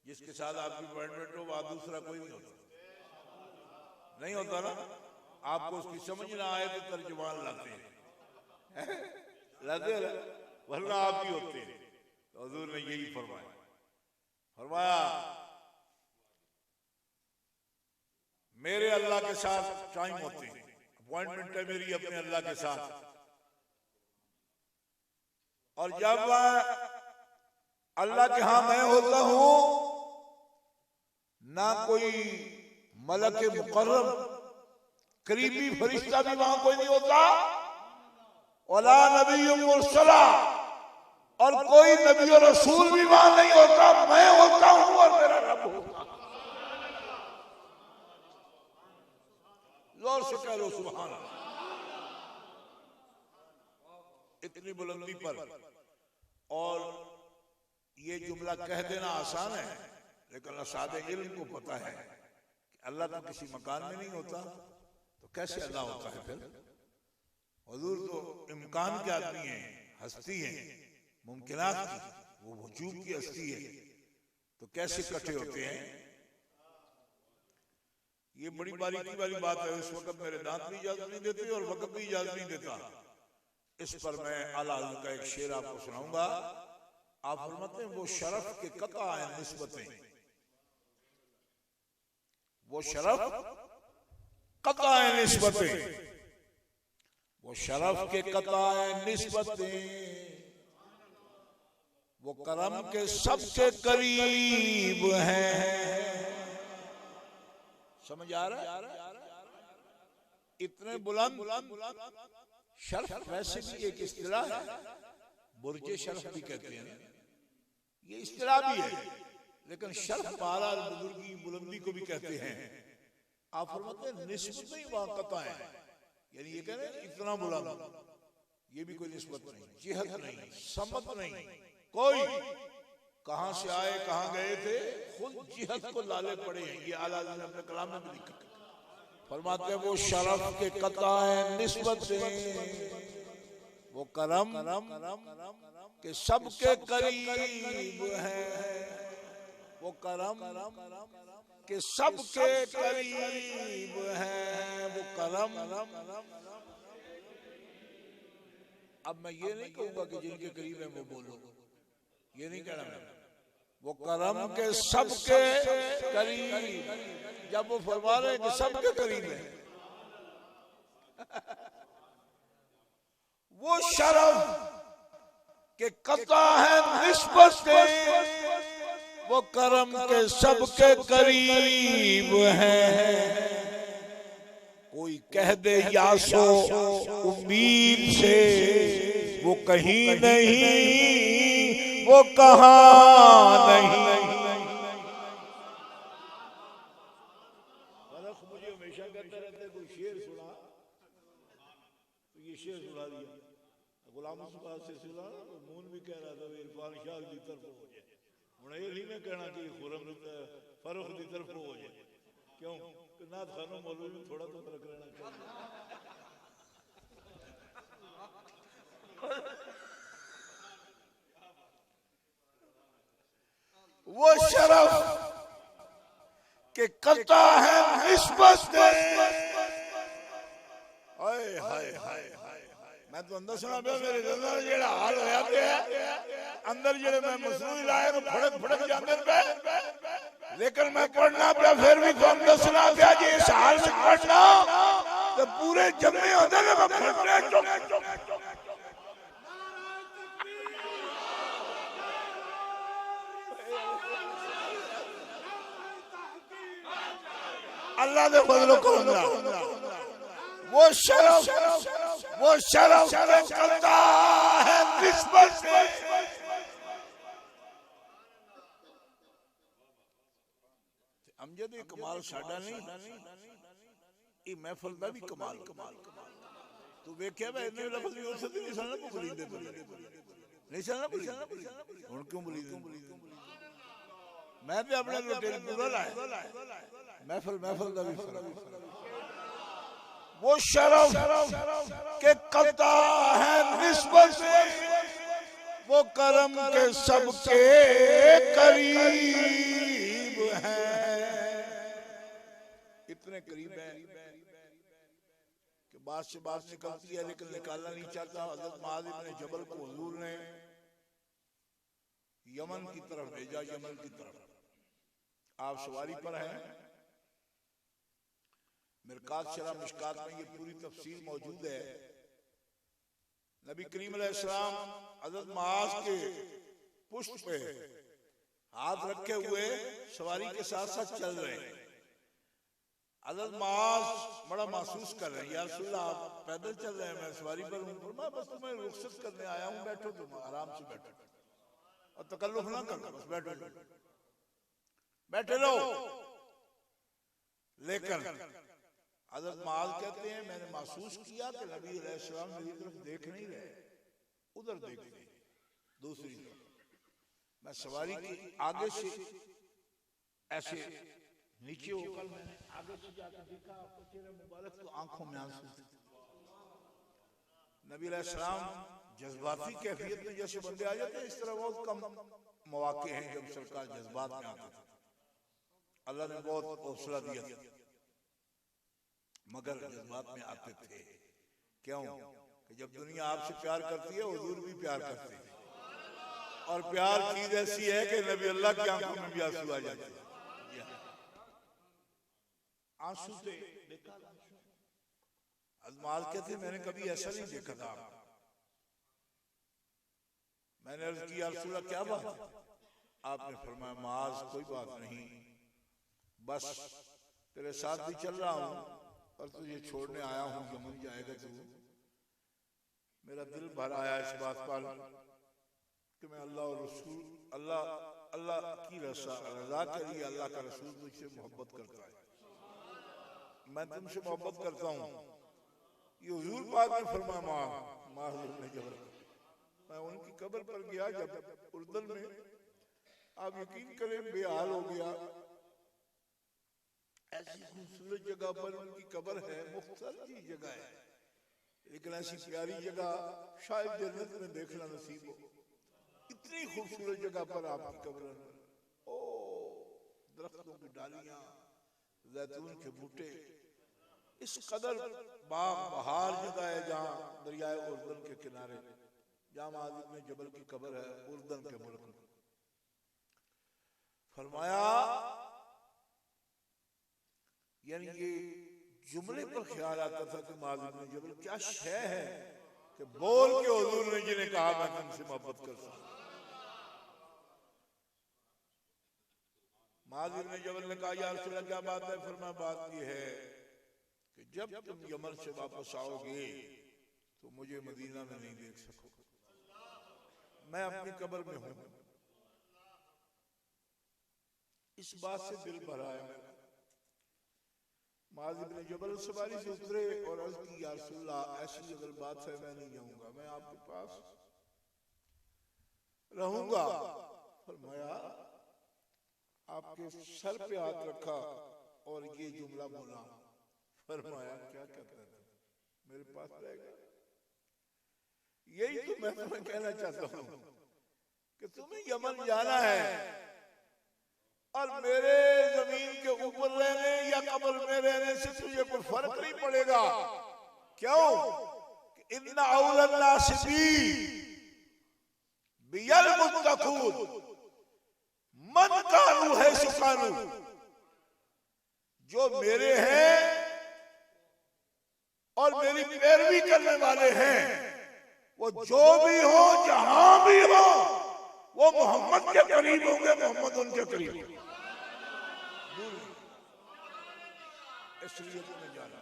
जिसके साथ आपकी अपॉइंटमेंट हो वहां दूसरा कोई नहीं होता, नहीं होता ना। आपको उसकी समझ ना आए तो तर्जुमान लाते हैं, लाते हैं, वरना आप ही होते हैं। तो हुजूर ने यही फरमाया मेरे अल्लाह के साथ टाइम होते हैं, अपॉइंटमेंट है मेरी अपने अल्लाह के साथ। और जब अल्लाह के यहां मैं होता हूं, ना कोई मलक मुकर्रम करीबी फरिश्ता भी वहां कोई नहीं होता, वला नबी मुरसला, और कोई नबी और रसूल भी वहां नहीं होता। मैं होता हूं और मेरा रब होता। जोर से कह लो सुभान अल्लाह। इतनी बुलंदी पर, और ये जुमला कह देना आसान है, लेकिन सादे इल्म को पता है कि अल्लाह तो किसी मकान में नहीं होता, तो कैसे अल्लाह होता है फिर? हुजूर तो इम्कान के आदमी हैं, हस्ती हैं, मुमकिनात की, वो वजूद की हस्ती है, तो कैसे इकट्ठे होते हैं? ये बड़ी बारीकी वाली बात है। इस वक्त मेरे दांत भी इजाजत नहीं देते और वक्त भी इजाजत नहीं देता। इस पर मैं आला हज़रत का एक शेर आपको सुनाऊंगा। आप फरमाते हैं वो शरफ के कता है निस्बतें, वो शरफ कता है निस्बतें, वो शरफ के कता है निस्बतें, वो करम के सबसे करीब हैं। समझ आ रहा है? इतने बुलंद शरफ वैसे भी एक इस्तिलाह है, बुर्जे शरफ भी कहते हैं, ये इस्तिलाह भी है, लेकिन शरफ पारा बुजुर्गी बुलंदी को भी कहते हैं। आप फरमाते हैं निस्बत नहीं वाक़ता है, यानी ये कह रहे हैं इतना बुलंद, ये भी कोई निस्बत नहीं, जिहत नहीं, समत नहीं, कोई कहां से आए कहां गए थे, खुद जिहत को लाले पड़े हैं। ये आला ने अपने कलाम में भी लिखा। फरमाते वो शरफ के कता है निस्बतें, वो करम के सबके करीब है, वो करम के सबके करीब है, वो करम। अब मैं ये नहीं कहूंगा कि जिनके करीब है वो बोलो, ये नहीं कहना मैं। वो करम के सबके करीब, जब वो फरमा रहे हैं कि सबके करीब है, वो शरफ के कता है निस्बतें, वो करम के सबके करीब है। कोई कह दे यासो उम्मीद से, वो कहीं नहीं, वो कहां नहीं। मुझे हमेशा कहते रहते कोई शेर सुना, तो ये शेर सुना दिया। गुलाम से सुना, मून भी कह रहा था इरफान शाह की तरफ हो जाए। हूं ये नहीं मैं कहना कि खुरम फरुख की तरफ हो जाए, क्यों? नाथ खानों मौलवी में थोड़ा तो फर्क रहना चाहिए। वो शरफ के कता है निस्बत। हाय हाय हाय हाय, मैं तो अंदर सुना पे मेरे अंदर जेड़ा हाल होया पे अंदर जेड़े मैं मसनूई लाए तो फड़क फड़क जांदे पे, लेकिन मैं पढ़ना पे फिर भी तो अंदर सुना पे जी इस हाल में पढ़ना तो पूरे जम्मे होते ने मैं फड़ने चुक। अल्लाह दे फजलो करना वो शरफ करता है निस्बत से। अमजद ये कमाल साडा नहीं, ये महफिल दा भी कमाल। तू वेख्या मैं इतने लफ्ज भी उस नहीं सुनना बुलींदे नहीं सुनना हुन क्यों बुलींदे? मैं भी अपने लोटे पूरा लाया महफिल दा भी वो शरफ के कता है निस्बत से, वो करम के सबके करीब है। इतने करीब है कि बात से बात निकलती है लेकिन निकालना नहीं चाहता। हजरत मुआज़ इब्न जबल को हुजूर ने यमन की तरफ भेजा, यमन की तरफ। आप सवारी पर हैं, मिरकात शरा मिशकात में ये पूरी तफसील मौजूद है। नबी करीम अलैहिस्सलाम हज़रत मुआज़ के पुष्ट पे हाथ रखे हुए सवारी के साथ साथ चल रहे हैं। हज़रत मास बड़ा महसूस कर रहे हैं, या रसूल अल्लाह आप पैदल चल रहे हैं, मैं सवारी पर हूँ। फरमाया बस तुम्हें रुखसत करने आया हूँ, बैठो, तुम आराम से बैठो और तकल्लुफ ना करो, बस बैठो, बैठे रहो। लेकिन हज़रत मास कहते हैं मैंने महसूस किया कि नबी अलैहिस्सलाम मेरी तरफ देख नहीं रहे, उधर देख रहे, दूसरी तरफ। मैं सवारी की आगे से ऐसे नीचे होकर मैंने आगे से जाकर देखा, आपको चेहरा मुबारक तो आंखों में आंसू थे। नबी अलैहिस्सलाम जज्बाती कैफियत में जैसे बंदे आ जाते हैं, इस तरह बहुत कम मौके हैं जब सरकार जज्बात में आते थे। अल्लाह ने बहुत हौसला दिया था, मगर जज्बात में आते थे। क्यों? कि जब दुनिया आपसे प्यार करती है, हुजूर भी प्यार करते हैं, और प्यार चीज ऐसी है कि नबी अल्लाह की आंखों में भी आंसू आ जाते हैं। आंसू थे, बेकार आंसू। अजमाल कहते मैंने कभी ऐसा नहीं देखा था। मैंने अर्ज किया रसूल अल्लाह क्या बात है? आपने फरमाया माज कोई बात नहीं, बस तेरे साथ भी चल रहा हूं और तुझे छोड़ने आया हूं, यमन जाएगा तू। मेरा दिल भर आया इस बात पर कि मैं अल्लाह और रसूल अल्लाह की रजा के लिए अल्लाह का रसूल मुझसे मोहब्बत करता है, मैं तुमसे मोहब्बत करता हूँ। ये हुजूर पाक ने फरमाया मैं उनकी कब्र पर गया जब उर्दन में, आप यकीन करें बेहाल हो गया। ऐसी खूबसूरत जगह पर उनकी कब्र है, मुख्तलिफ ही जगह है, लेकिन ऐसी प्यारी जगह शायद जन्नत में देखना नसीब हो। इतनी खूबसूरत जगह पर आपकी कब्र है, ओ दरख्तों की डालियां, जैतून के बूटे, इस कदर बाग बहार जगह है जहाँ दरियाए उर्दन के किनारे, जहाँ माज़ इब्न जबल की कब्र है उर्दन के मुल्क में। फरमाया यानी ये जुमले पर ख्याल आता था कि माज़ इब्न जबल क्या शय है कि बोल के हुजूर ने जिन्हें कहा मैं तुमसे मोहब्बत कर सकता। माज़ इब्न जबल ने कहा या रसूल अल्लाह क्या बात है? फरमाया बात ये है कि जब तुम यमन से वापस आओगे तो मुझे मदीना में नहीं देख सकोगे, मैं अपनी कब्र में हूं। इस बात से दिल भरा है मेरा। माज़ इब्न जबल सवारी से उतरे और अर्ज की या रसूल अल्लाह ऐसी अगर बात है मैं नहीं जाऊंगा, मैं आपके पास रहूंगा। फरमाया आपके सर पे हाथ रखा और ये जुमला बोला। फरमाया क्या कहता है? मेरे पास रहेगा? यही तो मैं तुम्हें कहना चाहता हूं कि तुम्हें यमन जाना है और मेरे जमीन के ऊपर रहने या कब्र में रहने से तुझे कोई फर्क नहीं पड़ेगा। क्यों? इन्ना औलन नासिबी बियल मुत्तकून मन कानू है सुकानू, जो मेरे हैं और मेरी पैरवी करने वाले हैं, वो जो भी हो जहां भी हो वो मोहम्मद के करीब होंगे, मोहम्मद उनके करीब। इसलिए तुम्हें जाना।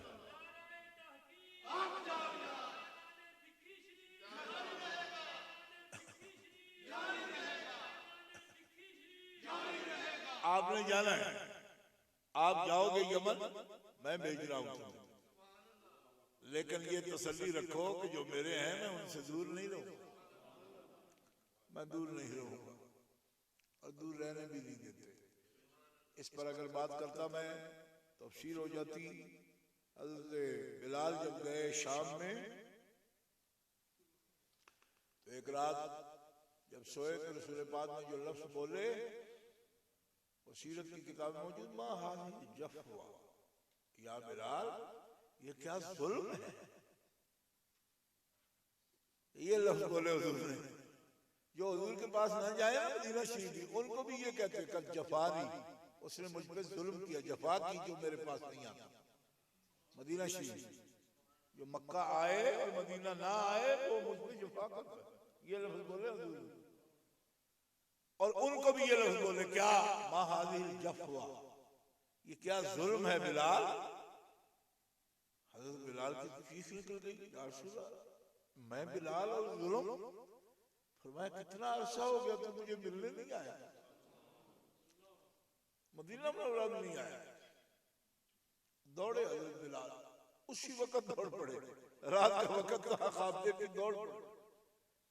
आपने जाना है, आप जाओगे यमन, मैं भेज रहा हूं तुम्हें, लेकिन ये तसल्ली रखो कि जो मेरे हैं मैं उनसे दूर नहीं रहूंगा, मैं दूर नहीं रहूंगा और दूर रहने भी नहीं देते। इस पर अगर बात करता मैं तफसीर हो जाती। हज़रत बिलाल जब गए शाम में तो एक रात जब सोए तो रसूल पाक ने जो लफ्ज़ बोले वो सीरत की किताब में मौजूद, मां हाज़िही जफ़वा, या बिलाल ये क्या जुल्म है, ये लफ्ज़ बोले हुजूर ने। जो हुजूर के पास न जाए ना मदीना शरीफ, उनको भी ये कहते कर जफारी, उसने मुझ पे जुल्म किया, जफा की जो मेरे पास नहीं आता। मदीना शरीफ जो मक्का आए और मदीना ना आए वो मुझ पे जफा करता है, ये लफ्ज़ बोले हुजूर। और उनको भी ये लफ्ज़ बोले क्या, मा हाज़िही जफ़वा, ये क्या जुल्म है बिलाल? हजरत बिलाल की चीख निकल गई, या रसूल अल्लाह, मैं बिलाल और जुल्म? फरमाया कितना अरसा हो गया तो मुझे मिलने नहीं आया, मदीना मुनव्वरा में नहीं आया। दौड़े हजरत बिलाल, उसी वक्त दौड़ पड़े, रात का वक्त था, ख्वाब देख के दौड़ पड़े,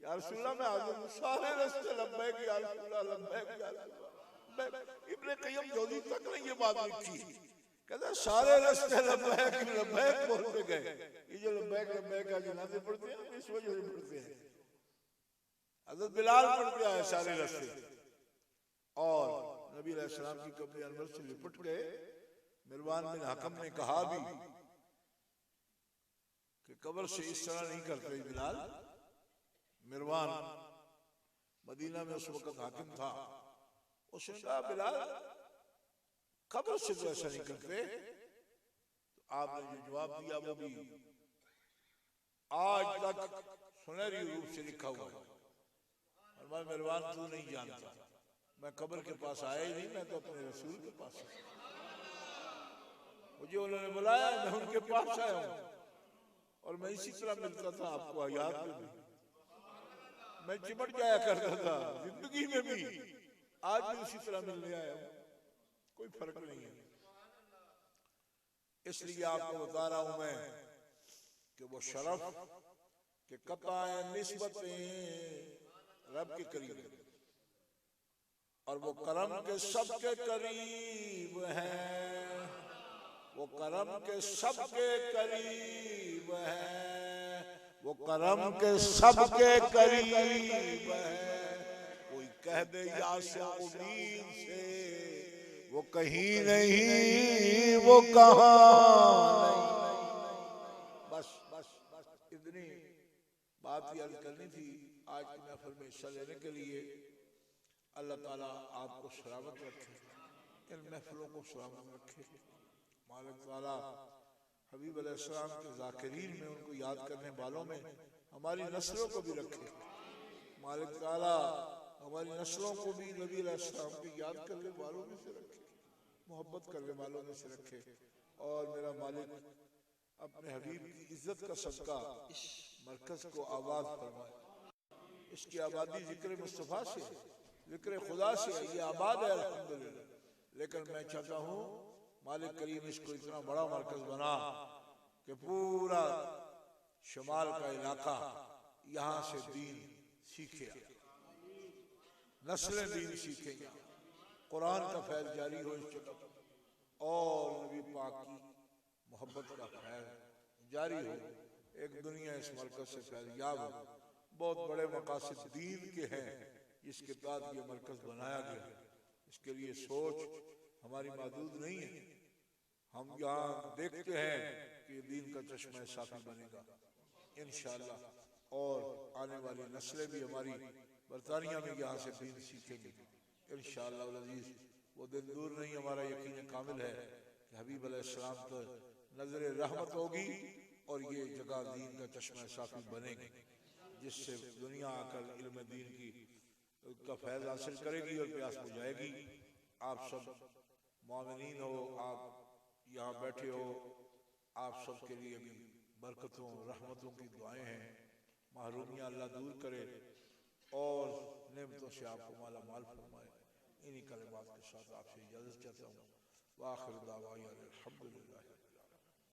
या रसूल अल्लाह मैं हाजिर हूं। सारे रास्ते लब्बैक या रसूल अल्लाह, लब्बैक या रसूल अल्लाह। इब्ने क़य्यम जौज़ी तक ने ये बात लिखी, कहता सारे रास्ते लब्बैक लब्बैक बोलते गए। ये जो लब्बैक लब्बैक का जनाजे पढ़ते हैं इस वजह से पढ़ते हैं। हज़रत बिलाल पढ़ते आए सारे रास्ते, और नबी अलैहिस्सलाम की कब्र अनवर से लिपट गए। मिरवान बिन हकम ने कहा भी कि कब्र से इस तरह नहीं करते बिलाल। मिरवान मदीना में उस वक्त हाकिम था, उसने कहा बिलाल कब्र से तो ऐसा नहीं करते। तो आपने जो जवाब दिया वो भी आज तक सुनहरी रूप से लिखा हुआ है। और मैं मिरवान तू नहीं जानता, मैं कब्र के पास आया ही नहीं, मैं तो अपने रसूल के पास आया। मुझे उन्होंने बुलाया, मैं उनके पास आया हूँ, और मैं इसी तरह मिलता था आपको याद में भी, मैं चिमट जाया करता था जिंदगी में भी, आज भी उसी तरह मिलने आया हूँ, कोई फर्क नहीं है। इसलिए आपको बता रहा हूं मैं कि वो शरफ के कताए निस्बतें रब के करीब है, और वो करम के सबके करीब है, वो करम के सबके करीब है, वो करम के सबके करीब है। कोई कह दे या से उम्मीद से, वो कहीं नहीं वो कहाँ नहीं। बस बस बस इतनी बात ही अर्ज करनी थी आज की महफिल में हिस्सा लेने के लिए। अल्लाह ताला आपको सलामत रखे, इन महफिलों को सलामत रखे। मालिक ताला हबीब अलैहिस्सलाम के ज़ाकिरीन में, उनको याद करने वालों में हमारी नस्लों को भी रखे। मालिक ताला हमारी नस्लों को भी नबी अलैहिस्सलाम के याद करने वालों में से रखे, मोहब्बत करने वालों में से रखे। और मेरा मालिक अपने हबीब की इज्जत का सदका इस मरकज को आबाद फरमाए। इसकी आबादी जिक्र मुस्तफ़ा से, जिक्र खुदा से, ये आबाद है अल्हम्दुलिल्लाह। लेकिन मैं चाहता हूँ मालिक करीम इसको इतना बड़ा मरकज बना कि पूरा शुमाल का इलाका यहाँ से दीन सीखे, नस्लें दीन सीखेंगे, कुरान का फैज़ जारी हो इस जगह, और नबी पाक की मोहब्बत का फैज़ जारी हो। एक दुनिया इस मरकज से फैज़याब हो। बहुत बड़े मकासद दीन के हैं जिसके बाद ये मरकज बनाया गया। इसके लिए सोच हमारी महदूद नहीं है। हम यहाँ देखते हैं कि दीन का चश्मा साफी बनेगा इंशाअल्लाह, और आने वाली नस्लें भी हमारी बरतानिया में यहाँ से दीन सीखेंगी इंशाअल्लाह अज़ीज़। वो दिन दूर नहीं, हमारा यकीन कामिल है कि हबीब अलैहिस्सलाम पर नजर रहमत होगी और ये जगह दीन का चश्मा साफी बनेगी, जिससे दुनिया आकर इल्म दीन की का फैज़ हासिल करेगी और प्यास बुझाएगी। आप सब मोमिनीन हो, आप यहाँ बैठे हो, आप सब के लिए भी बरकतों रहमतों की दुआएं हैं। महरूमियाँ अल्लाह दूर करे और नेमतों से आपको माला माल फरमाए। इन्हीं कलिमात के साथ आपसे इजाज़त चाहता हूँ। व आखिर दावाना अल्हम्दुलिल्लाह।